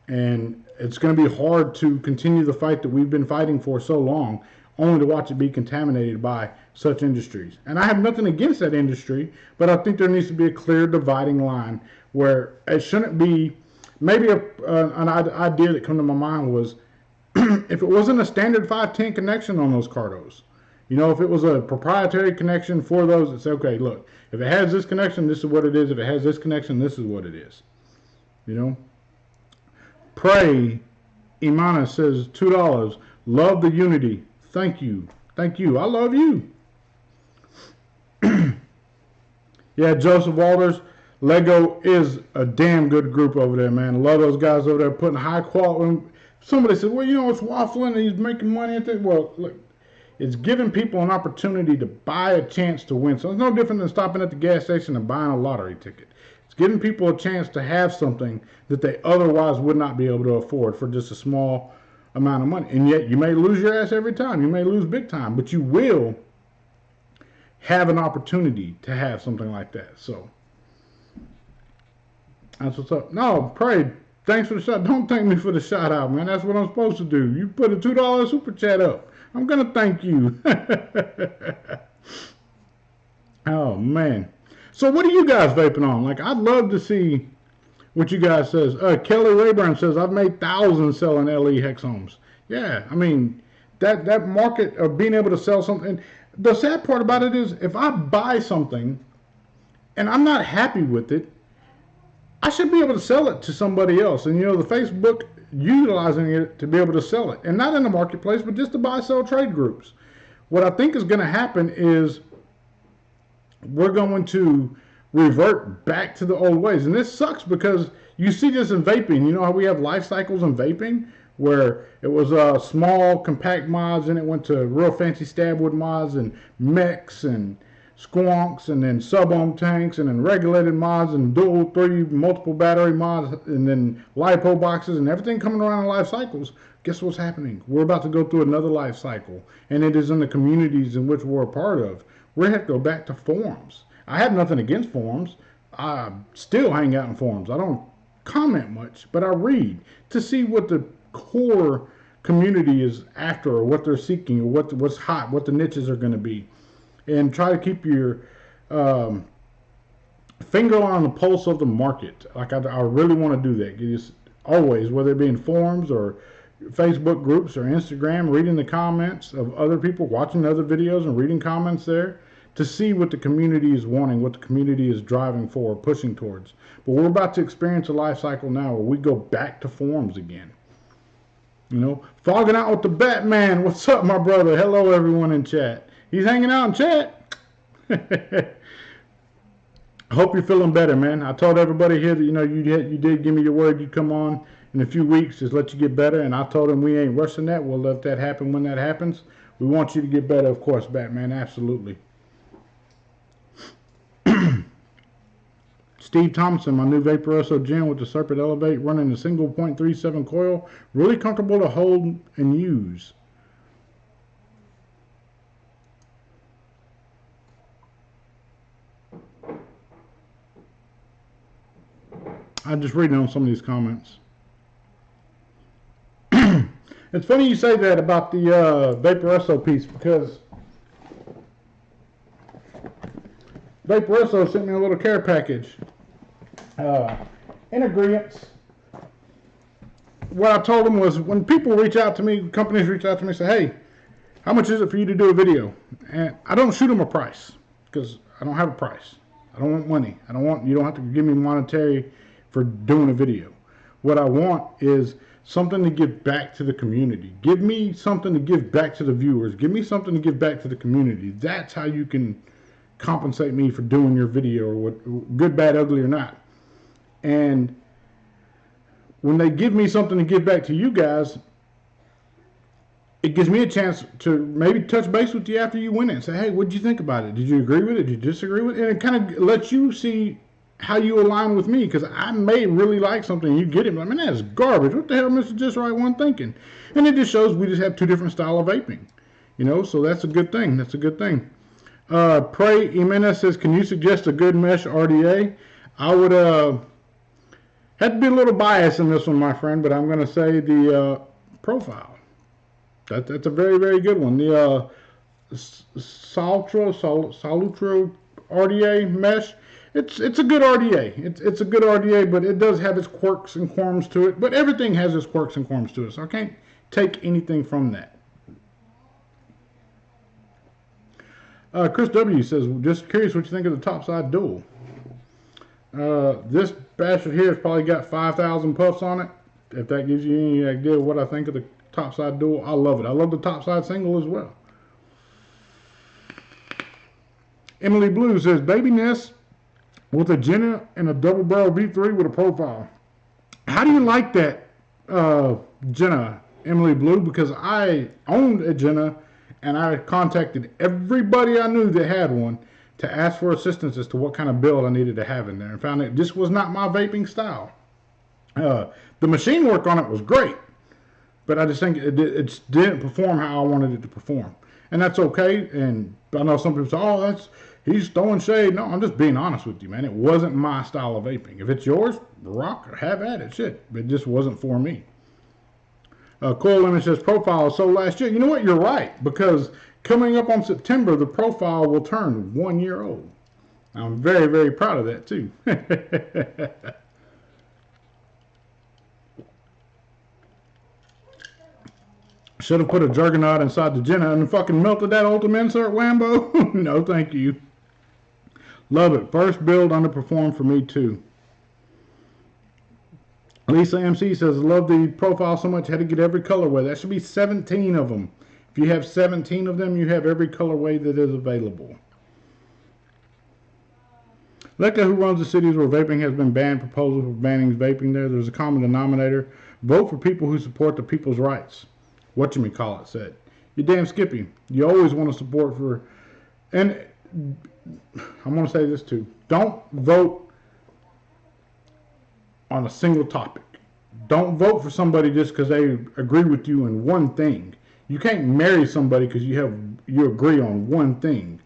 And it's going to be hard to continue the fight that we've been fighting for so long, only to watch it be contaminated by such industries. And I have nothing against that industry, but I think there needs to be a clear dividing line where it shouldn't be, maybe an idea that came to my mind was, if it wasn't a standard 510 connection on those cardos, you know, if it was a proprietary connection for those that say, okay, look, if it has this connection, this is what it is. If it has this connection, this is what it is. You know? Pray, Imana says $2. Love the unity. Thank you. Thank you. I love you. Yeah, Joseph Walters. Lego is a damn good group over there, man. Love those guys over there putting high quality. Somebody said, well, you know, it's waffling and he's making money at that. Well, look, it's giving people an opportunity to buy a chance to win. So it's no different than stopping at the gas station and buying a lottery ticket. It's giving people a chance to have something that they otherwise would not be able to afford for just a small amount of money. And yet you may lose your ass every time. You may lose big time, but you will have an opportunity to have something like that. So that's what's up. No, Pray, thanks for the shout. Don't thank me for the shout out, man. That's what I'm supposed to do. You put a $2 super chat up. I'm going to thank you. Oh, man. So what are you guys vaping on? Like, I'd love to see what you guys says. Kelly Rayburn says, I've made thousands selling LE hexomes. Yeah, I mean, that market of being able to sell something. The sad part about it is, if I buy something and I'm not happy with it, I should be able to sell it to somebody else. And, you know, the Facebook utilizing it to be able to sell it. And not in the marketplace, but just to buy, sell trade groups. What I think is going to happen is we're going to revert back to the old ways. And this sucks because you see this in vaping. You know how we have life cycles in vaping where it was small, compact mods, and it went to real fancy stabwood mods and mechs and squonks, and then sub-ohm tanks, and then regulated mods, and dual, three, multiple battery mods, and then LiPo boxes, and everything coming around in life cycles. Guess what's happening? We're about to go through another life cycle, and it is in the communities in which we're a part of. We have to go back to forums. I have nothing against forums. I still hang out in forums. I don't comment much, but I read to see what the core community is after, or what they're seeking, or what's hot, what the niches are going to be, and try to keep your finger on the pulse of the market. Like I really want to do that. Just always, whether it be in forums or Facebook groups or Instagram, reading the comments of other people, watching other videos and reading comments there to see what the community is wanting, what the community is driving for, pushing towards. But we're about to experience a life cycle now where we go back to forums again. You know, fogging out with the Batman. What's up, my brother? Hello, everyone in chat. He's hanging out in chat. I hope you're feeling better, man. I told everybody here that, you know, you did give me your word you'd come on in a few weeks, just let you get better. And I told him we ain't rushing that. We'll let that happen when that happens. We want you to get better, of course, Batman. Absolutely. Steve Thompson, my new Vaporesso Gin with the Serpent Elevate, running a single 0.37 coil. Really comfortable to hold and use. I'm just reading on some of these comments. It's funny you say that about the Vaporesso piece, because Vaporesso sent me a little care package. In agreement, what I told them was, when people reach out to me, companies reach out to me and say, hey, how much is it for you to do a video? And I don't shoot them a price, because I don't have a price. I don't want money. You don't have to give me monetary for doing a video. What I want is something to give back to the community. Give me something to give back to the viewers. Give me something to give back to the community. That's how you can compensate me for doing your video, or what, good, bad, ugly, or not. And when they give me something to give back to you guys, it gives me a chance to maybe touch base with you after you win it and say, hey, what did you think about it? Did you agree with it? Did you disagree with it? And it kind of lets you see how you align with me, because I may really like something and you get it, but I mean, that's garbage. What the hell Mr.JustRight1 thinking? And it just shows we just have two different style of vaping, you know, so that's a good thing. That's a good thing. Pray Jimenez says, can you suggest a good mesh RDA? I would have to be a little biased in this one, my friend, but I'm going to say the profile. That's a very, very good one. The Salutro RDA mesh. It's a good RDA. It's a good RDA, but it does have its quirks and qualms to it. But everything has its quirks and qualms to it, so I can't take anything from that. Chris W. says, just curious what you think of the topside dual. This bastard here has probably got 5,000 puffs on it. If that gives you any idea of what I think of the topside dual, I love it. I love the topside single as well. Emily Blue says, baby nest with a Jenna and a double barrel V3 with a profile. How do you like that, Jenna, Emily Blue? Because I owned a Jenna, and I contacted everybody I knew that had one to ask for assistance as to what kind of build I needed to have in there, and found that this was not my vaping style. The machine work on it was great, but I just think it didn't perform how I wanted it to perform. And that's okay. And I know some people say, oh, he's throwing shade. No, I'm just being honest with you, man. It wasn't my style of vaping. If it's yours, rock or have at it. Shit. It just wasn't for me. Coil Limit says profile so last year. You know what? You're right, because coming up on September, the profile will turn 1 year old. I'm very, very proud of that too. Should have put a Juggernaut inside the Jenna and fucking melted that Ultimate Insert Wambo. No, thank you. Love it. First build underperformed for me too. Lisa MC says, love the profile so much, had to get every colorway. That should be 17 of them. If you have 17 of them, you have every colorway that is available. Lecca, who runs the cities where vaping has been banned, proposal for banning vaping there. There's a common denominator. Vote for people who support the people's rights. Whatchamacallit said. You damn Skippy. You always want to support for... And I'm going to say this too. Don't vote on a single topic. Don't vote for somebody just because they agree with you in one thing. You can't marry somebody because you agree on one thing.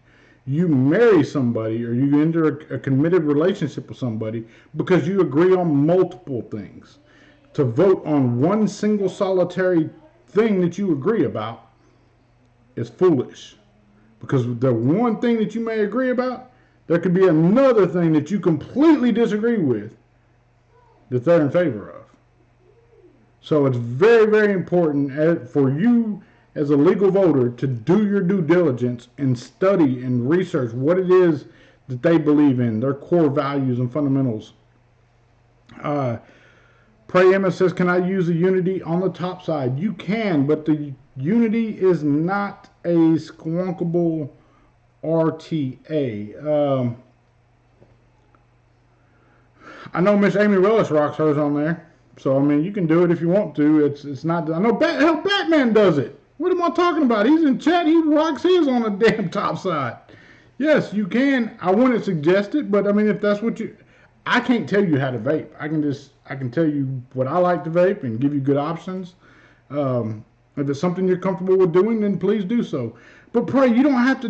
You marry somebody or you enter a committed relationship with somebody because you agree on multiple things. To vote on one single solitary thing that you agree about is foolish. Because the one thing that you may agree about, there could be another thing that you completely disagree with that they're in favor of. So it's very, very important for you as a legal voter to do your due diligence and study and research what it is that they believe in, their core values and fundamentals. Pray Emma says, can I use the Unity on the top side? You can, but the Unity is not a squonkable RTA. I know Miss Amy Willis rocks hers on there. So, I mean, you can do it if you want to. It's not... I know hell, Batman does it. What am I talking about? He's in chat. He rocks his on the damn top side. Yes, you can. I wouldn't suggest it, but, I mean, if that's what you... I can't tell you how to vape. I can tell you what I like to vape and give you good options. If it's something you're comfortable with doing, then please do so. But pray, you don't have to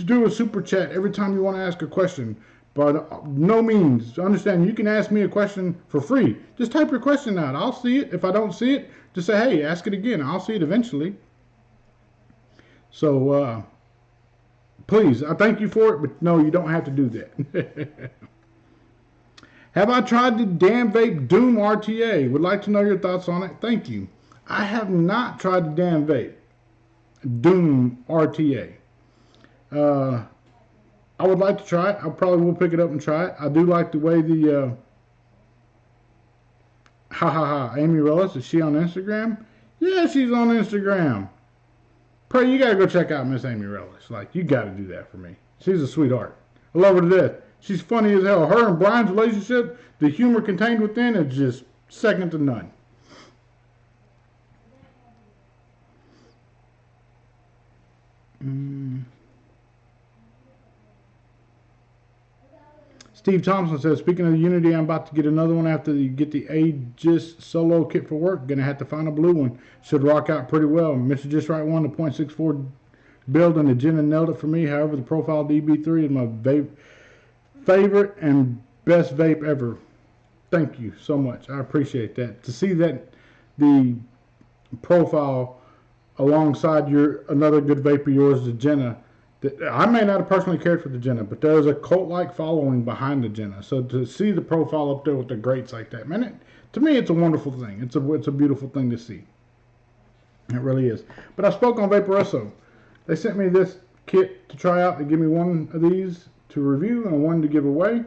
do a super chat every time you want to ask a question. But no means, understand, you can ask me a question for free. Just type your question out. I'll see it. If I don't see it, just say, hey, ask it again. I'll see it eventually. So, please, I thank you for it, but no, you don't have to do that. Have I tried the damn vape Doom RTA? Would like to know your thoughts on it. Thank you. I have not tried the damn vape Doom RTA. I would like to try it. I probably will pick it up and try it. I do like the way the Amy Rellis, is she on Instagram? Yeah, she's on Instagram. Pray, you gotta go check out Miss Amy Rellis. Like, you gotta do that for me. She's a sweetheart. I love her to death. She's funny as hell. Her and Brian's relationship, the humor contained within, is just second to none. Steve Thompson says, speaking of the Unity, I'm about to get another one after you get the Just Solo kit for work. Gonna have to find a blue one. Should rock out pretty well. Mr.JustRight1, the .64 build and the Jenna nailed it for me. However, the Profile DB3 is my favorite and best vape ever. Thank you so much. I appreciate that. To see that the Profile alongside another good vape of yours, the Jenna, that I may not have personally cared for the Jenna, but there's a cult-like following behind the Jenna. So to see the Profile up there with the greats like that, man, to me it's a wonderful thing. It's a beautiful thing to see. It really is. But I spoke on Vaporesso. They sent me this kit to try out. They give me one of these to review and one to give away.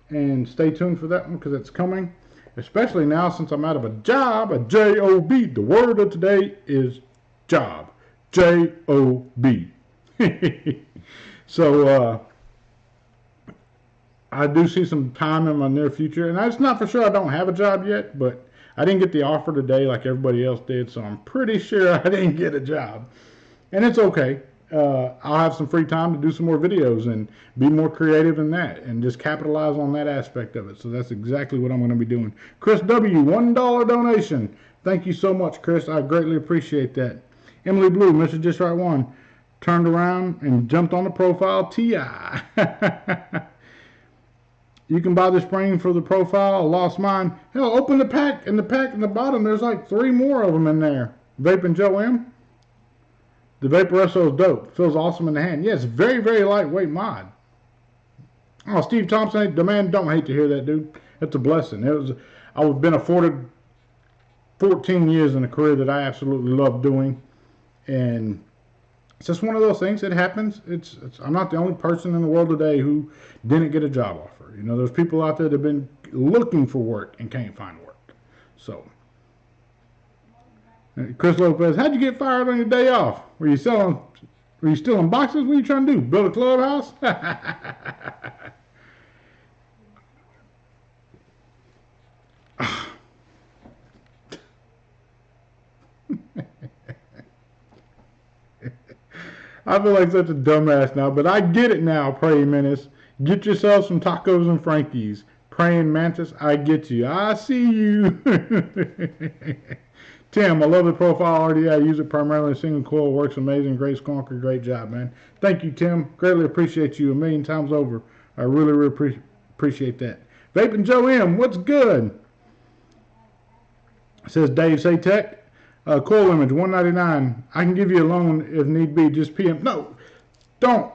And stay tuned for that one because it's coming. Especially now since I'm out of a job, a J-O-B. The word of today is job. J-O-B. So, I do see some time in my near future. And it's not for sure I don't have a job yet, but I didn't get the offer today like everybody else did. So I'm pretty sure I didn't get a job. And it's okay. I'll have some free time to do some more videos and be more creative in that and just capitalize on that aspect of it. So that's exactly what I'm going to be doing. Chris W., $1 donation. Thank you so much, Chris. I greatly appreciate that. Emily Blue, Mr.JustRight1, turned around and jumped on the Profile TI. You can buy the spring for the Profile. I lost mine. Hell, open the pack. In the pack in the bottom, there's like 3 more of them in there. Vaping Joe M. The Vaporesso is dope. Feels awesome in the hand. Yes, very, very lightweight mod. Oh, Steve Thompson, the man don't hate to hear that, dude. It's a blessing. I've been afforded 14 years in a career that I absolutely love doing. And it's just one of those things that happens. I'm not the only person in the world today who didn't get a job offer. You know, there's people out there that have been looking for work and can't find work. So, Chris Lopez, how'd you get fired on your day off? Were you stealing boxes? What are you trying to do? Build a clubhouse? I feel like such a dumbass now, but I get it now, Praying Menace. Get yourself some tacos and Frankie's. Praying Mantis, I get you. I see you. Tim, I love the profile already. I use it primarily single coil. Works amazing. Great squonker. Great job, man. Thank you, Tim. Greatly appreciate you a million times over. I really appreciate that. Vaping Joe M, what's good? Says Dave Say Tech. Coil image, $199. I can give you a loan if need be. Just PM. No, don't,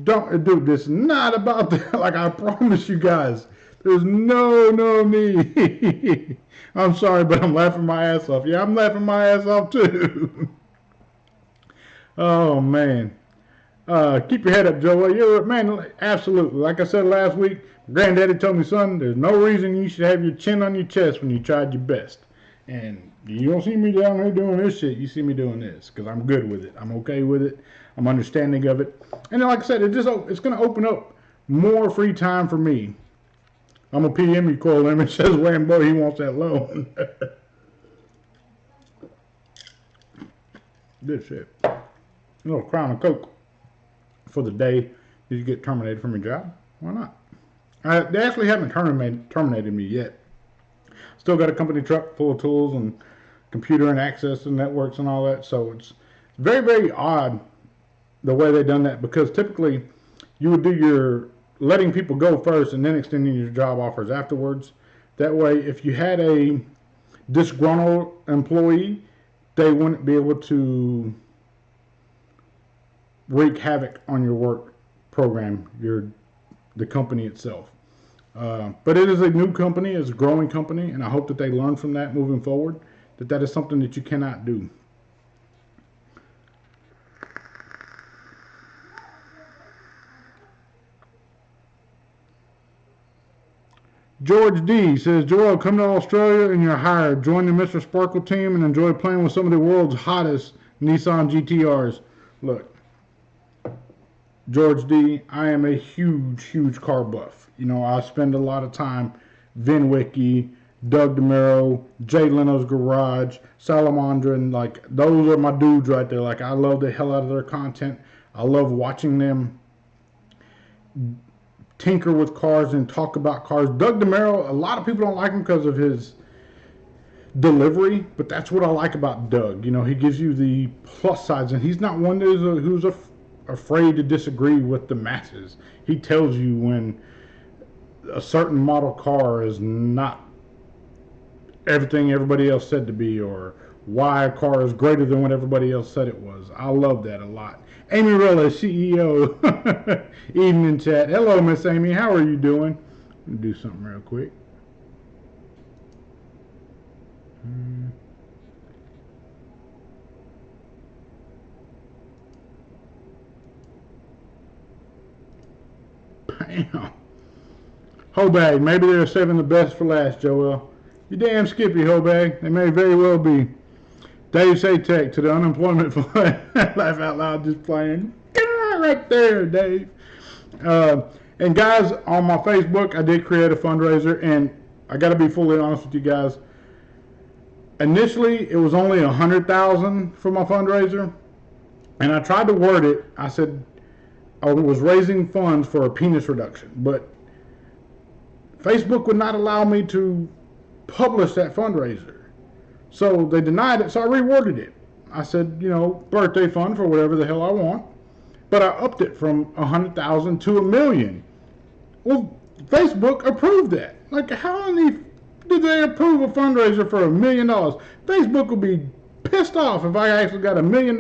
dude. This is not about that. Like I promise you guys, there's no need. I'm sorry, but I'm laughing my ass off. Yeah, I'm laughing my ass off too. Oh man. Keep your head up, Joe. You're man, absolutely. Like I said last week, Granddaddy told me, son, there's no reason you should have your chin on your chest when you tried your best. And you don't see me down here doing this shit. You see me doing this because I'm good with it. I'm okay with it. I'm understanding of it. And like I said, it's going to open up more free time for me. I'm a PM you call him and says Lambo he wants that loan. Good shit. A little Crown of Coke for the day you get terminated from your job. Why not? They actually haven't terminated me yet. Still got a company truck full of tools and computer and access to networks and all that. So it's very odd the way they've done that, because typically you would do your letting people go first and then extending your job offers afterwards. That way, if you had a disgruntled employee, they wouldn't be able to wreak havoc on your work program, the company itself. But it is a new company, it's a growing company, and I hope that they learn from that moving forward, that is something that you cannot do. George D says, Joel, come to Australia and you're hired. Join the Mr. Sparkle team and enjoy playing with some of the world's hottest Nissan GTRs. Look, George D, I am a huge car buff. You know, I spend a lot of time VinWiki, Doug DeMuro, Jay Leno's Garage, Salamandra, and like those are my dudes right there. Like I love the hell out of their content. I love watching them tinker with cars and talk about cars. Doug DeMuro, a lot of people don't like him because of his delivery, but that's what I like about Doug. You know, he gives you the plus sides, and he's not one who's afraid to disagree with the masses. He tells you when a certain model car is not everything everybody else said to be, or why a car is greater than what everybody else said it was. I love that a lot. Amy Rella, CEO. Evening chat. Hello, Miss Amy. How are you doing? Let me do something real quick. Bam. Hobag, maybe they're saving the best for last, Joel. You damn skippy, Hobag. They may very well be. Dave Say Tech to the unemployment fund. Laugh out loud, just playing. Right there, Dave. And guys, on my Facebook, I did create a fundraiser, and I got to be fully honest with you guys. Initially, it was only $100,000 for my fundraiser, and I tried to word it. I said I was raising funds for a penis reduction, but Facebook would not allow me to publish that fundraiser. So they denied it, so I reworded it. I said, you know, birthday fund for whatever the hell I want. But I upped it from $100,000 to $1 million. Well, Facebook approved that. Like, how did they approve a fundraiser for $1 million? Facebook would be pissed off if I actually got $1 million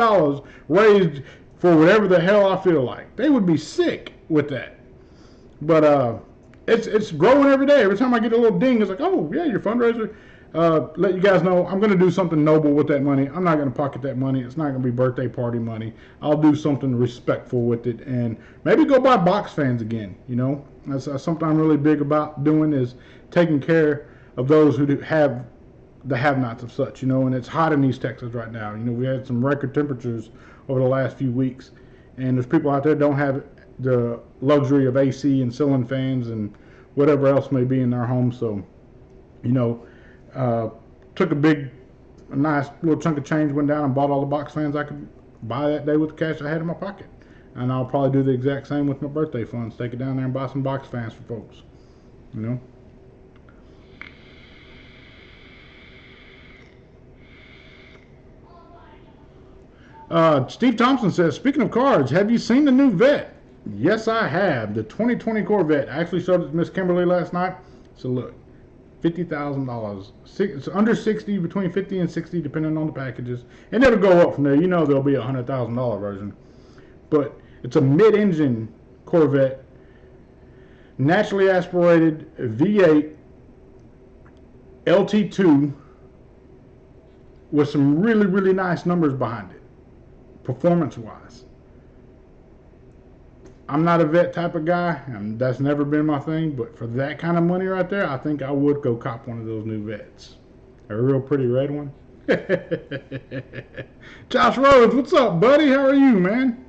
raised for whatever the hell I feel like. They would be sick with that. But it's growing every day. Every time I get a little ding, it's like, oh yeah, your fundraiser. Let you guys know I'm going to do something noble with that money. I'm not going to pocket that money. It's not going to be birthday party money. I'll do something respectful with it, and maybe go buy box fans again. You know, that's something I'm really big about doing, is taking care of those who have the have-nots of such. You know, and it's hot in East Texas right now. You know, we had some record temperatures over the last few weeks, and there's people out there don't have the luxury of AC and ceiling fans and whatever else may be in their home. So, you know. Took a nice little chunk of change, went down and bought all the box fans I could buy that day with the cash I had in my pocket. And I'll probably do the exact same with my birthday funds. Take it down there and buy some box fans for folks. You know? Steve Thompson says, speaking of cards, have you seen the new Vet? Yes, I have. The 2020 Corvette. I actually showed it to Miss Kimberly last night. So look, $50,000. It's under 60, between 50 and 60, depending on the packages. And it'll go up from there. You know there'll be a $100,000 version. But it's a mid-engine Corvette, naturally aspirated V8 LT2 with some really, really nice numbers behind it, performance-wise. I'm not a vet type of guy, and that's never been my thing, but for that kind of money right there, I think I would go cop one of those new Vets. A real pretty red one. Josh Rhodes, what's up, buddy? How are you, man?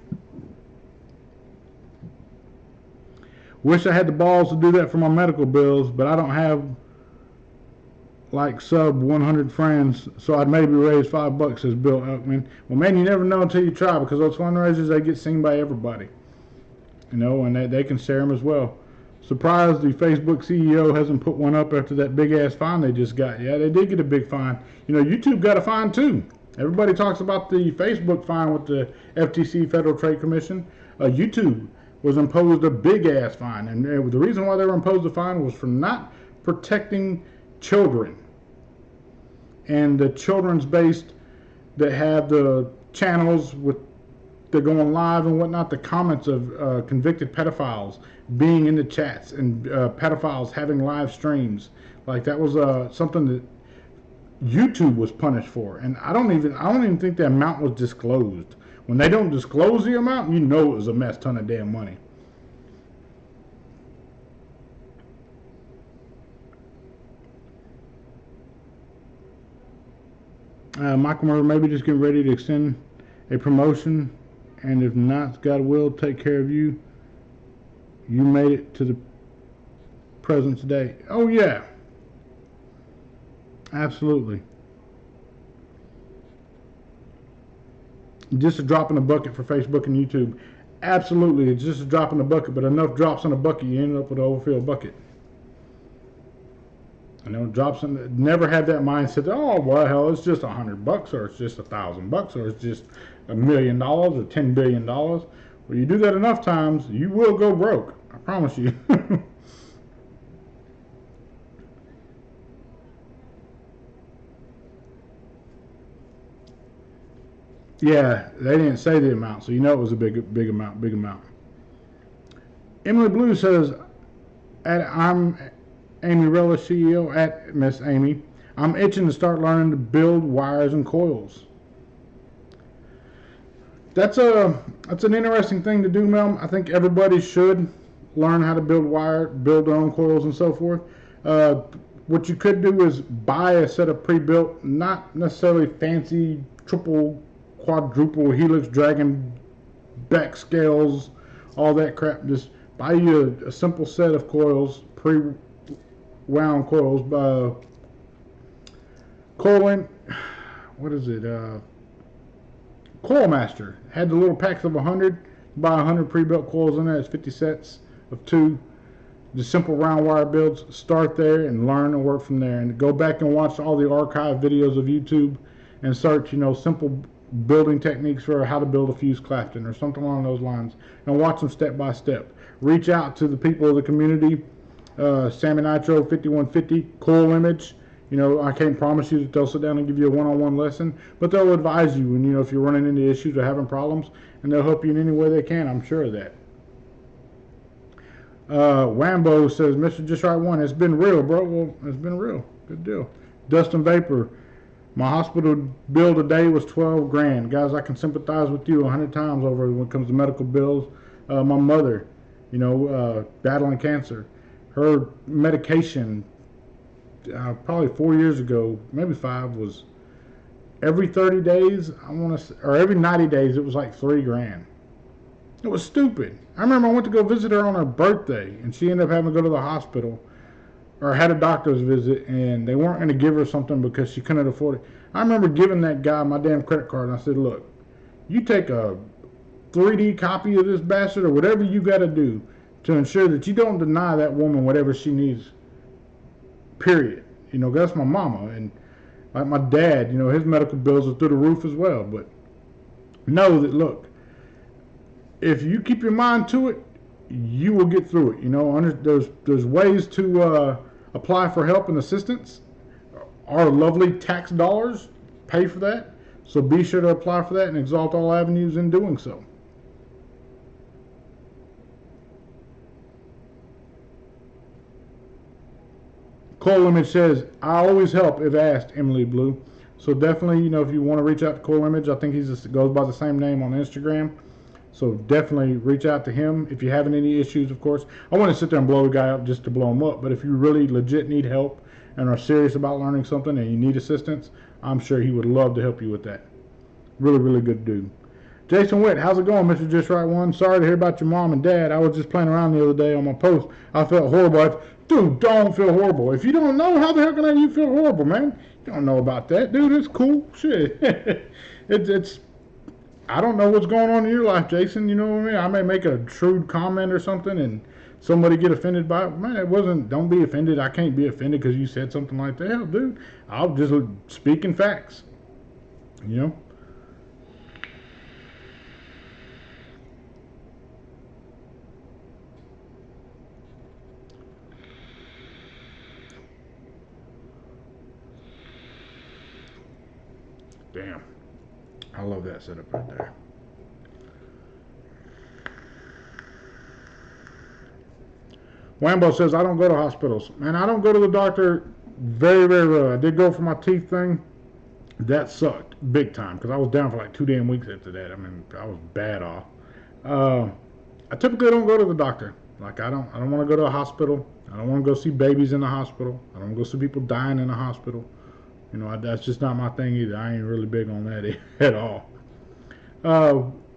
Wish I had the balls to do that for my medical bills, but I don't have like sub 100 friends, so I'd maybe raise $5, says Bill Elkman. Well, man, you never know until you try, because those fundraisers, they get seen by everybody. You know, and they can share them as well. Surprised the Facebook CEO hasn't put one up after that big-ass fine they just got. Yeah, they did get a big fine. You know, YouTube got a fine too. Everybody talks about the Facebook fine with the FTC, Federal Trade Commission. YouTube was imposed a big-ass fine. And the reason why they were imposed a fine was for not protecting children. And the children's based that have the channels with they're going live and whatnot, the comments of convicted pedophiles being in the chats and pedophiles having live streams. Like that was something that YouTube was punished for. And I don't even think the amount was disclosed. When they don't disclose the amount, you know it was a mess ton of damn money. Michael Murray maybe just getting ready to extend a promotion, and if not, God will take care of you. You made it to the present today. Oh yeah, absolutely. Just a drop in the bucket for Facebook and YouTube. Absolutely, it's just a drop in the bucket, but enough drops in the bucket, you end up with an overfilled bucket. You know, drops in. Never had that mindset. Oh well, hell, it's just $100, or it's just $1,000, or it's just $1 million, or $10 billion. Well, you do that enough times, you will go broke. I promise you. Yeah, they didn't say the amount, so you know it was a big amount. Emily Blue says, I'm Amy Relish, CEO at Miss Amy. I'm itching to start learning to build wires and coils. That's an interesting thing to do, Mel. I think everybody should learn how to build their own coils and so forth. What you could do is buy a set of pre-built, not necessarily fancy triple, quadruple helix dragon back scales, all that crap. Just buy you a simple set of coils, pre-wound coils. Coiling, what is it? Coil Master had the little packs of 100. Buy 100 pre-built coils in there. It's 50 sets of 2. Just simple round wire builds. Start there and learn and work from there. And go back and watch all the archive videos of YouTube and search, simple building techniques for how to build a fuse Clapton or something along those lines. And watch them step by step. Reach out to the people of the community. Sammy Nitro 5150 Coil Image. I can't promise you that they'll sit down and give you a one-on-one lesson, but they'll advise you when, if you're running into issues or having problems, and they'll help you in any way they can. I'm sure of that. Wambo says, Mr.JustRight1, it's been real, bro. Well, it's been real. Good deal. Dustin Vapor, my hospital bill today was $12 grand. Guys, I can sympathize with you 100 times over when it comes to medical bills. My mother, battling cancer. Her medication, probably 4 years ago, maybe 5, was every 30 days, or every 90 days, it was like $3 grand. It was stupid. I remember I went to go visit her on her birthday, and she ended up having to go to the hospital, or had a doctor's visit, and they weren't going to give her something because she couldn't afford it. I remember giving that guy my damn credit card, and I said, look, you take a 3D copy of this bastard, or whatever you got to do to ensure that you don't deny that woman whatever she needs. Period. That's my mama, and like my dad, his medical bills are through the roof as well. But know that, look, if you keep your mind to it, you will get through it. You know, there's ways to apply for help and assistance. Our lovely tax dollars pay for that. So be sure to apply for that and exalt all avenues in doing so. Coil Image says, I always help if asked, Emily Blue. So definitely, you know, if you want to reach out to Coil Image, I think he goes by the same name on Instagram. So definitely reach out to him if you're having any issues, of course. I want to sit there and blow the guy up just to blow him up, but if you really legit need help and are serious about learning something and you need assistance, I'm sure he would love to help you with that. Really, really good dude. Jason Witt, how's it going, Mr. JustRight1? Sorry to hear about your mom and dad. I was just playing around the other day on my post. I felt horrible. Dude, don't feel horrible. If you don't know, how the hell can you feel horrible, man? You don't know about that. Dude, it's cool. Shit. it's I don't know what's going on in your life, Jason. You know what I mean? I may make a shrewd comment or something and somebody get offended by it. Man, it wasn't, don't be offended. I can't be offended because you said something like that. Hell, dude, I'll just speak in facts. You know? Damn. I love that setup right there. Wambo says, I don't go to hospitals. Man, I don't go to the doctor very, very rarely. I did go for my teeth thing. That sucked big time because I was down for like 2 damn weeks after that. I mean, I was bad off. I typically don't go to the doctor. Like, I don't want to go to a hospital. I don't want to go see babies in the hospital. I don't want to go see people dying in the hospital. You know, that's just not my thing either. I ain't really big on that at all.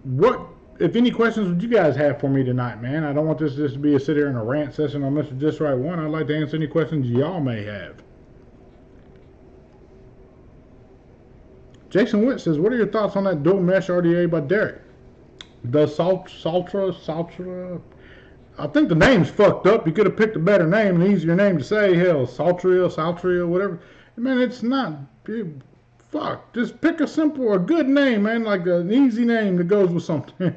What, if any questions would you guys have for me tonight, man? I don't want this just to be a sit here and a rant session on Mr. Just Right 1. I'd like to answer any questions y'all may have. Jason Witt says, what are your thoughts on that dual mesh RDA by Derek? The Saltra, I think the name's fucked up. You could have picked a better name, an easier name to say. Hell, Saltria, whatever. Man, it's not. Fuck. Just pick a good name, man. Like an easy name that goes with something.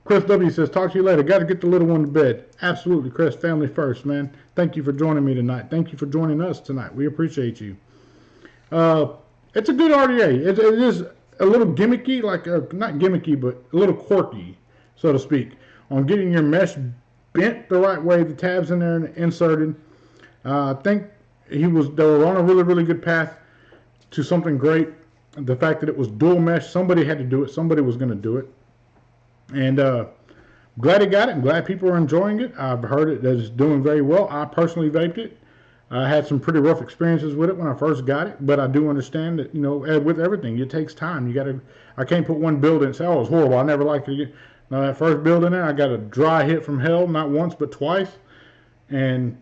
Chris W says, talk to you later. Got to get the little one to bed. Absolutely, Chris. Family first, man. Thank you for joining me tonight. Thank you for joining us tonight. We appreciate you. It's a good RDA. It is a little gimmicky, not gimmicky, but a little quirky, so to speak, on getting your mesh bent the right way, the tabs in there and inserted. I think they were on a really, really good path to something great. The fact that it was dual mesh, somebody had to do it. Somebody was going to do it. And glad he got it. I'm glad people are enjoying it. I've heard it that it's doing very well. I personally vaped it. I had some pretty rough experiences with it when I first got it, but I do understand that, you know, with everything, it takes time. I can't put one build in and say, oh, it's horrible, I never liked it. Now, that first build in there, I got a dry hit from hell, not once, but twice, and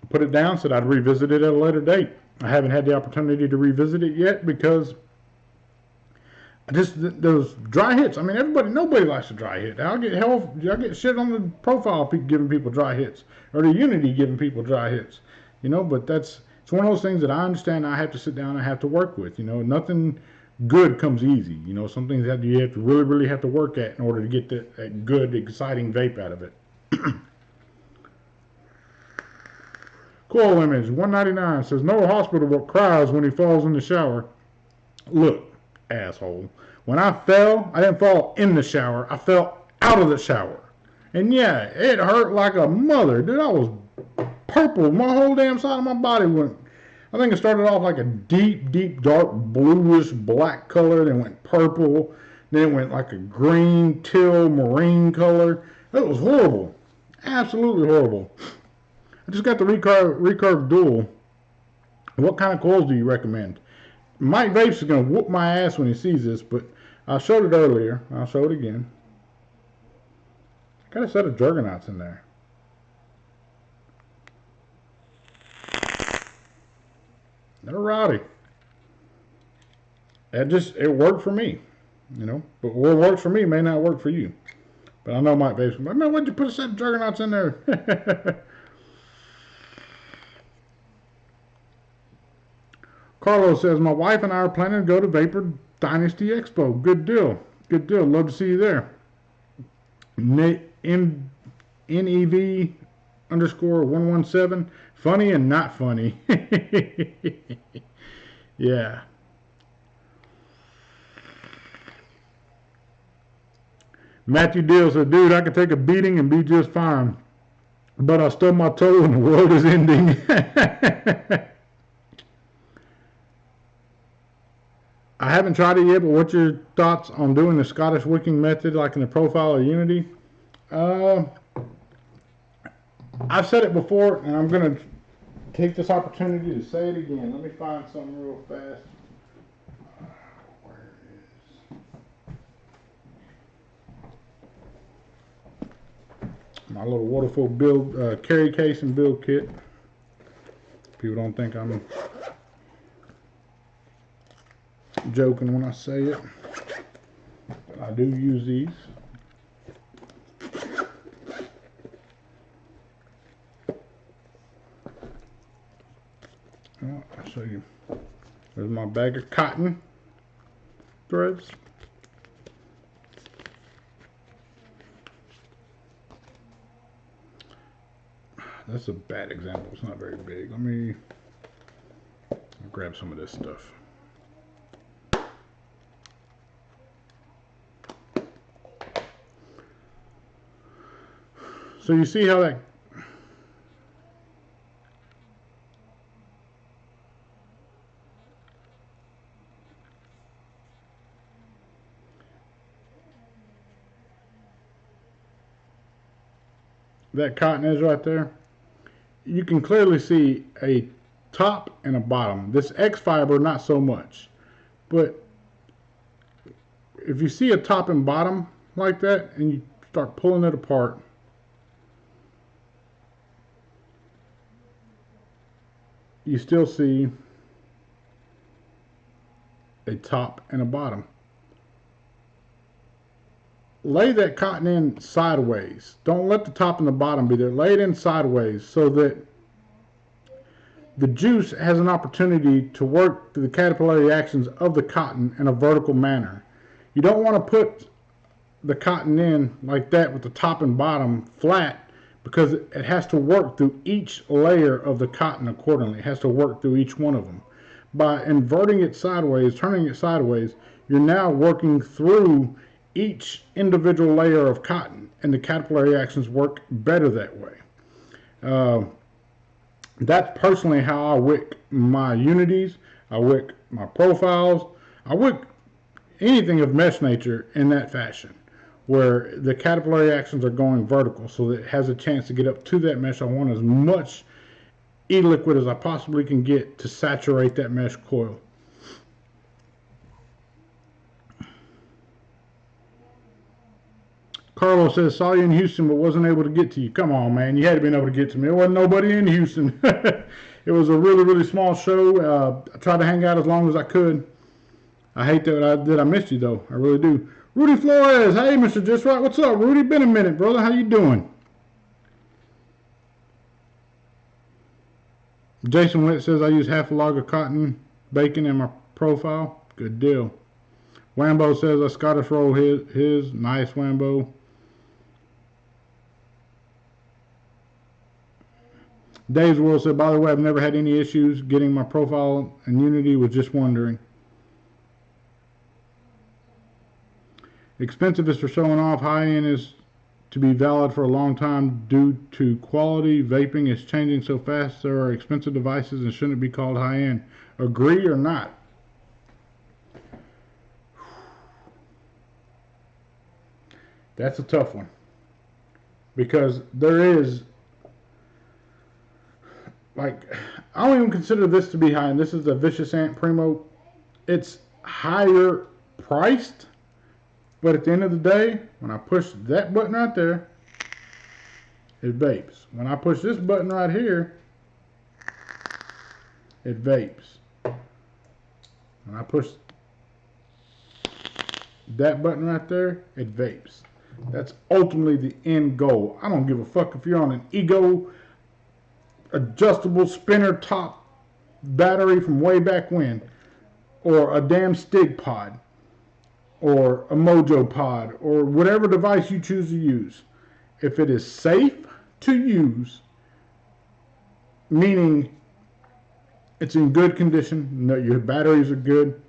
put it down, said I'd revisit it at a later date. I haven't had the opportunity to revisit it yet because just those dry hits. I mean, nobody likes a dry hit. I get shit on the profile giving people dry hits, or the Unity giving people dry hits. You know, but it's one of those things that I understand I have to sit down and I have to work with. You know, nothing good comes easy. You know, some things that you have to really, really have to work at in order to get that good, exciting vape out of it. Coil Image 199 says, no hospital but cries when he falls in the shower. Look, asshole. When I fell, I didn't fall in the shower. I fell out of the shower. And yeah, it hurt like a mother. Dude, I was purple. My whole damn side of my body went. I think it started off like a deep, deep, dark, bluish black color. Then went purple. Then it went like a green, teal, marine color. It was horrible. Absolutely horrible. I just got the recurve dual. What kind of coils do you recommend? Mike Vapes is going to whoop my ass when he sees this, but I showed it earlier. I'll show it again. Got a set of Juggernauts in there. They're rowdy. It worked for me, you know. But what works for me may not work for you. But I know Mike Vapes. Man, why'd you put a set of Juggernauts in there? Carlos says, my wife and I are planning to go to Dynasty Expo. Good deal. Good deal. Love to see you there. NEV underscore 117. Funny and not funny. Yeah. Matthew Deal said, dude, I could take a beating and be just fine. But I stubbed my toe and the world is ending. I haven't tried it yet, but what's your thoughts on doing the Scottish wicking method like in the profile or Unity? I've said it before, and I'm going to take this opportunity to say it again. Let me find something real fast. Where is my little waterfall build carry case and build kit? People don't think I'm joking when I say it. But I do use these. Well, I'll show you. There's my bag of cotton threads. That's a bad example. It's not very big. Let me grab some of this stuff. So you see how that cotton is right there? You can clearly see a top and a bottom. This X fiber, not so much. But if you see a top and bottom like that and you start pulling it apart, you still see a top and a bottom. Lay that cotton in sideways. Don't let the top and the bottom be there. Lay it in sideways so that the juice has an opportunity to work through the capillary actions of the cotton in a vertical manner. You don't want to put the cotton in like that with the top and bottom flat, because it has to work through each layer of the cotton accordingly. It has to work through each one of them. By inverting it sideways, turning it sideways, you're now working through each individual layer of cotton, and the capillary actions work better that way. That's personally how I wick my unities. I wick my profiles. I wick anything of mesh nature in that fashion, where the capillary actions are going vertical so that it has a chance to get up to that mesh. I want as much e-liquid as I possibly can get to saturate that mesh coil. Carlos says, saw you in Houston but wasn't able to get to you. Come on, man. You had to be able to get to me. There wasn't nobody in Houston. It was a really, really small show. I tried to hang out as long as I could. I hate that I missed you, though. I really do. Rudy Flores. Hey, Mr. JustRight. What's up, Rudy? Been a minute, brother. How you doing? Jason Witt says, I use half a log of cotton bacon in my profile. Good deal. Wambo says, I Scottish roll his. Nice, Wambo. Dave's World said, by the way, I've never had any issues getting my profile in Unity. Was just wondering. Expensive is for showing off. High-end is to be valid for a long time due to quality. Vaping is changing so fast. There are expensive devices and shouldn't be called high-end. Agree or not? That's a tough one. Because there is, like, I don't even consider this to be high-end. This is a Vicious Ant Primo. It's higher priced. But at the end of the day, when I push that button right there, it vapes. When I push this button right here, it vapes. When I push that button right there, it vapes. That's ultimately the end goal. I don't give a fuck if you're on an Ego adjustable spinner top battery from way back when, or a damn Stig pod. or a Mojo Pod or whatever device you choose to use, if it is safe to use, meaning it's in good condition, your batteries are good,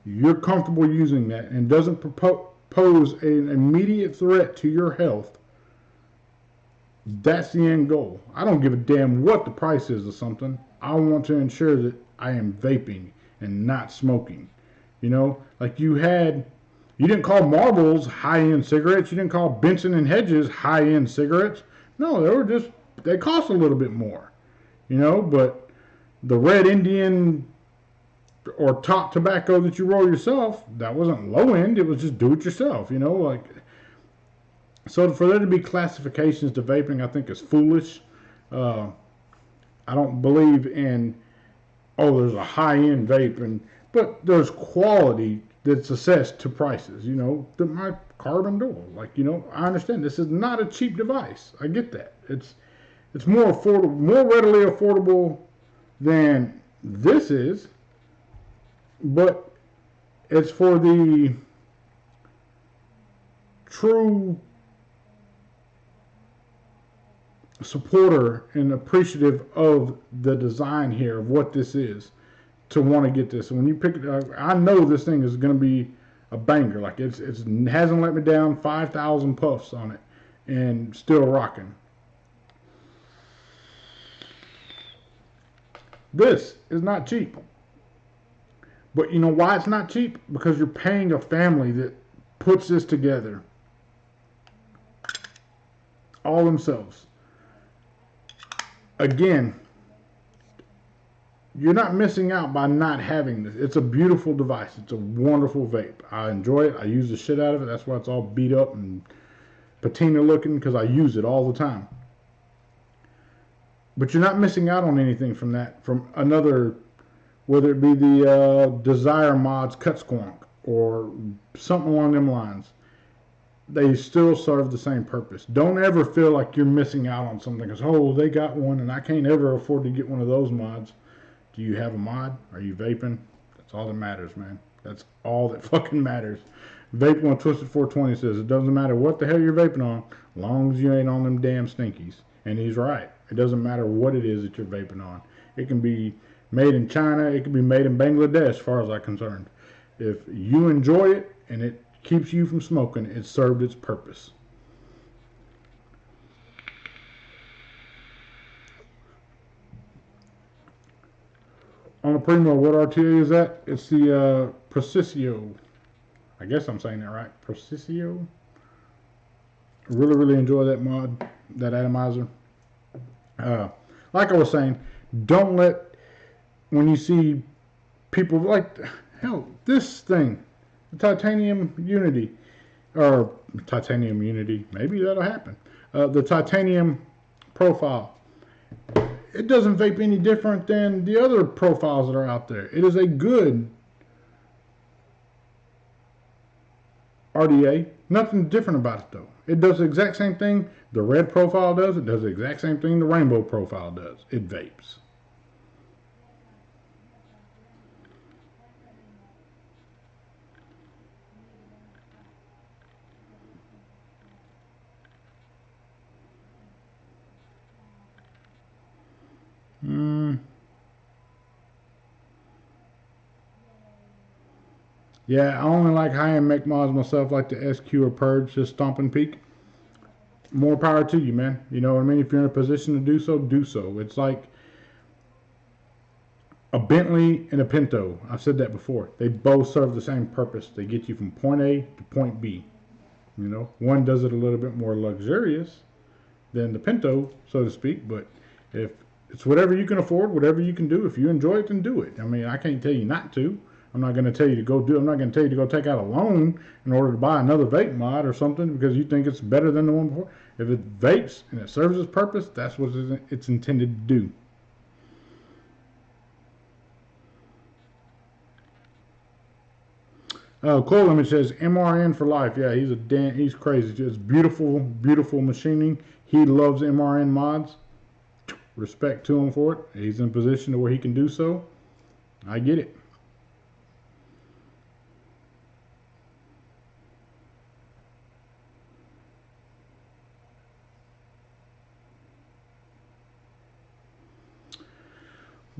you're comfortable using that, and doesn't pose an immediate threat to your health, that's the end goal. I don't give a damn what the price is of something. I want to ensure that I am vaping and not smoking. You know, like you didn't call Marlboros high-end cigarettes. You didn't call Benson and Hedges high-end cigarettes. No, they cost a little bit more, you know, but the Red Indian or top tobacco that you roll yourself, that wasn't low end. It was just do it yourself, you know, like. So for there to be classifications to vaping, I think is foolish. Uh, I don't believe in, oh, there's a high-end vape, but there's quality that's assessed to prices. You know, my carbon dual, like, you know, I understand this is not a cheap device. I get that. It's more affordable, more readily affordable than this is, but it's for the true supporter and appreciative of the design here of what this is to want to get this. And when you pick it up, I know this thing is going to be a banger. Like it hasn't let me down. 5,000 puffs on it and still rocking. This is not cheap. But you know why it's not cheap? Because you're paying a family that puts this together all themselves. Again, you're not missing out by not having this. It's a beautiful device. It's a wonderful vape. I enjoy it. I use the shit out of it. That's why it's all beat up and patina looking, because I use it all the time. But you're not missing out on anything from that, from another, whether it be the Desire Mods Cut Squonk or something along them lines. They still serve the same purpose. Don't ever feel like you're missing out on something because, oh, they got one and I can't ever afford to get one of those mods. Do you have a mod? Are you vaping? That's all that matters, man. That's all that fucking matters. Vaping on Twisted 420 says it doesn't matter what the hell you're vaping on, as long as you ain't on them damn stinkies. And he's right. It doesn't matter what it is that you're vaping on. It can be made in China. It can be made in Bangladesh, as far as I'm concerned. If you enjoy it and it keeps you from smoking, it served its purpose. On the Primo, what RTA is that? It's the Precisio. I guess I'm saying that right. Precisio. Really, really enjoy that mod, that atomizer. Like I was saying, don't let, when you see people like, hell, this thing, the Titanium Unity, or Titanium Unity, maybe that'll happen. The Titanium profile. It doesn't vape any different than the other profiles that are out there. It is a good RDA. Nothing different about it though. It does the exact same thing the red profile does. It does the exact same thing the rainbow profile does. It vapes. Yeah, I only like high-end make mods myself, like the SQ or Purge, just Stomping Peak. More power to you, man. You know what I mean? If you're in a position to do so, do so. It's like a Bentley and a Pinto. I've said that before. They both serve the same purpose. They get you from point A to point B. You know, one does it a little bit more luxurious than the Pinto, so to speak, but if it's whatever you can afford, whatever you can do, if you enjoy it, then do it. I mean, I can't tell you not to. I'm not going to tell you to go do it. I'm not going to tell you to go take out a loan in order to buy another vape mod or something because you think it's better than the one before. If it vapes and it serves its purpose, that's what it's intended to do. Cool Image says MRN for life. Yeah, he's crazy. It's beautiful, beautiful machining. He loves MRN mods. Respect to him for it. He's in a position to where he can do so. I get it.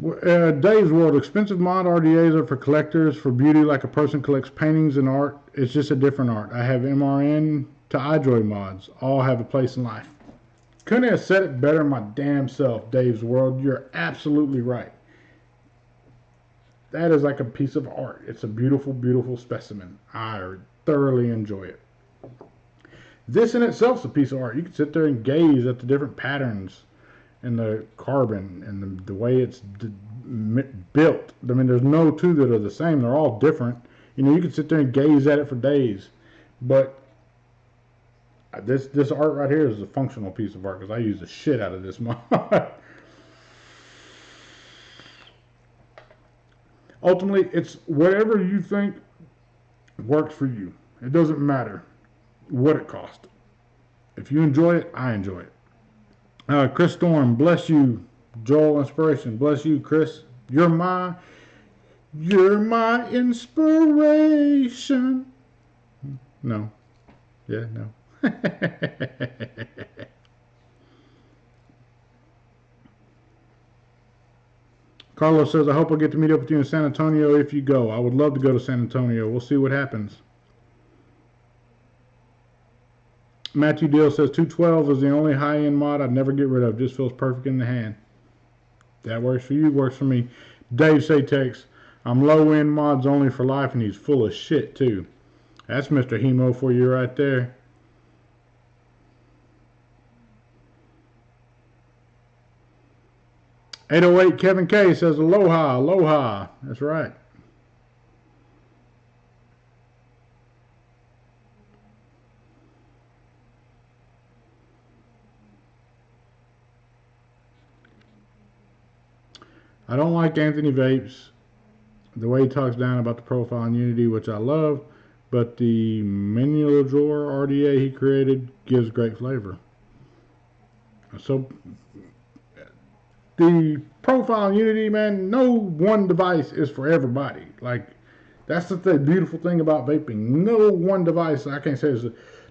Dave's World, expensive mod RDAs are for collectors, for beauty like a person collects paintings and art. It's just a different art. I have MRN to iDroid mods. All have a place in life. Couldn't have said it better my damn self, Dave's World. You're absolutely right. That is like a piece of art. It's a beautiful, beautiful specimen. I thoroughly enjoy it. This in itself is a piece of art. You can sit there and gaze at the different patterns and the carbon and the way it's built. I mean, there's no two that are the same. They're all different. You know, you can sit there and gaze at it for days. But this art right here is a functional piece of art because I use the shit out of this mod. Ultimately, it's whatever you think works for you. It doesn't matter what it costs. If you enjoy it, I enjoy it. Chris Storm, bless you. Joel Inspiration, bless you, Chris. You're my inspiration. No. Yeah, no. Carlos says, I hope I get to meet up with you in San Antonio if you go. I would love to go to San Antonio. We'll see what happens. Matthew Deal says, 212 is the only high-end mod I'd never get rid of. Just feels perfect in the hand. That works for you, works for me. Dave Satex, I'm low-end mods only for life, and he's full of shit, too. That's Mr. Hemo for you right there. .808 Kevin K says, aloha, aloha. That's right. I don't like Anthony Vapes, the way he talks down about the profile in Unity, which I love, but the manual drawer RDA he created gives great flavor. So the profile in Unity, man, no one device is for everybody. Like, that's the beautiful thing about vaping. No one device, I can't say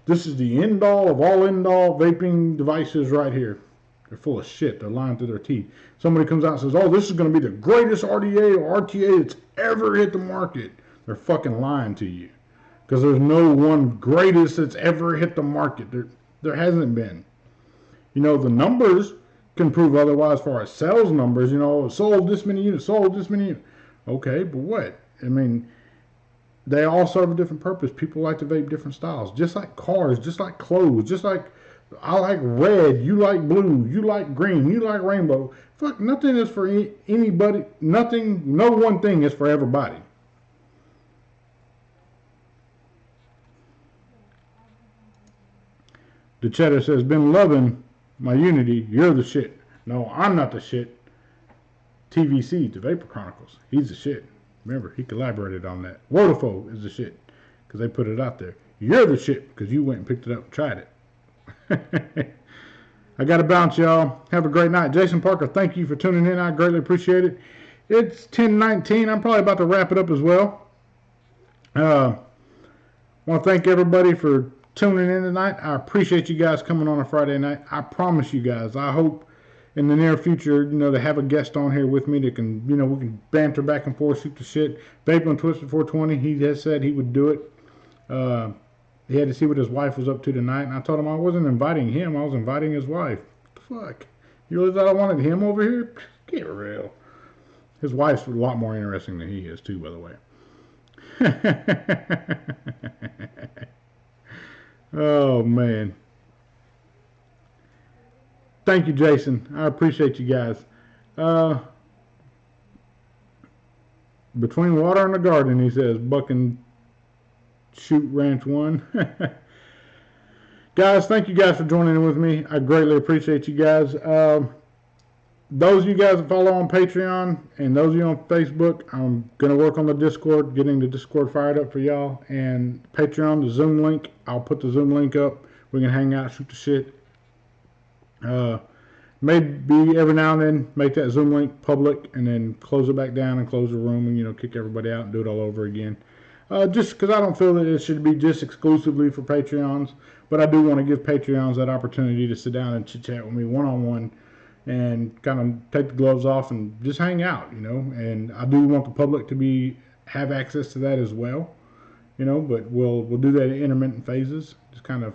this is the end-all of all end-all vaping devices right here. They're full of shit. They're lying through their teeth. Somebody comes out and says, oh, this is going to be the greatest RDA or RTA that's ever hit the market. They're fucking lying to you. Because there's no one greatest that's ever hit the market. There hasn't been. You know, the numbers can prove otherwise as far as sales numbers. You know, sold this many units, sold this many units. Okay, but what? I mean, they all serve a different purpose. People like to vape different styles. Just like cars, just like clothes, just like I like red, you like blue, you like green, you like rainbow. Fuck, nothing is for anybody. Nothing, no one thing is for everybody. The Cheddar says, been loving my Unity. You're the shit. No, I'm not the shit. TVC, the Vapor Chronicles. He's the shit. Remember, he collaborated on that. Wordafo is the shit because they put it out there. You're the shit because you went and picked it up and tried it. I got to bounce, y'all. Have a great night. Jason Parker, thank you for tuning in. I greatly appreciate it. It's 10:19. I'm probably about to wrap it up as well. Want to thank everybody for tuning in tonight. I appreciate you guys coming on a Friday night. I promise you guys, I hope in the near future, you know, to have a guest on here with me that can, you know, we can banter back and forth, shoot the shit. Vaping Twisted 420, he has said he would do it. He had to see what his wife was up to tonight, and I told him I wasn't inviting him, I was inviting his wife. What the fuck? You really thought I wanted him over here? Get real. His wife's a lot more interesting than he is, too, by the way. Oh, man. Thank you, Jason. I appreciate you guys. Between water and the garden, he says, Buck and Shoot Ranch 1. Guys, thank you guys for joining in with me. I greatly appreciate you guys. Those of you guys that follow on Patreon and those of you on Facebook, I'm going to work on the Discord, getting the Discord fired up for y'all. And Patreon, the Zoom link, I'll put the Zoom link up. We can hang out, shoot the shit. Maybe every now and then make that Zoom link public and then close it back down and close the room and, you know, kick everybody out and do it all over again. Just because I don't feel that it should be just exclusively for Patreons, but I do want to give Patreons that opportunity to sit down and chit-chat with me one-on-one and kind of take the gloves off and just hang out, you know. And I do want the public to have access to that as well, you know. But we'll do that in intermittent phases, just kind of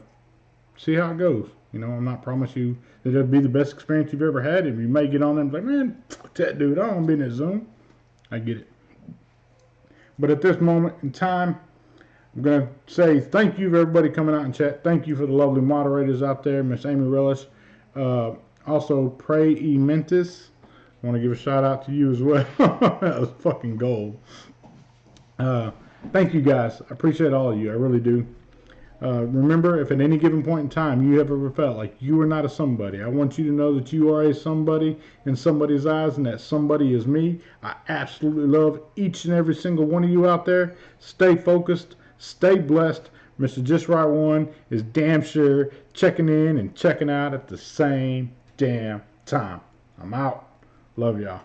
see how it goes. You know, I'm not promise you that it'll be the best experience you've ever had. And you may get on there and be like, man, fuck that dude, I don't want to be in that Zoom. I get it. But at this moment in time, I'm going to say thank you for everybody coming out and chat. Thank you for the lovely moderators out there, Miss Amy Relish. Also, Pray E Mentis. I want to give a shout out to you as well. That was fucking gold. Thank you guys. I appreciate all of you. I really do. Remember, if at any given point in time you have ever felt like you are not a somebody, I want you to know that you are a somebody in somebody's eyes, and that somebody is me. I absolutely love each and every single one of you out there. Stay focused. Stay blessed. Mr. Just Right 1 is damn sure checking in and checking out at the same damn time. I'm out. Love y'all.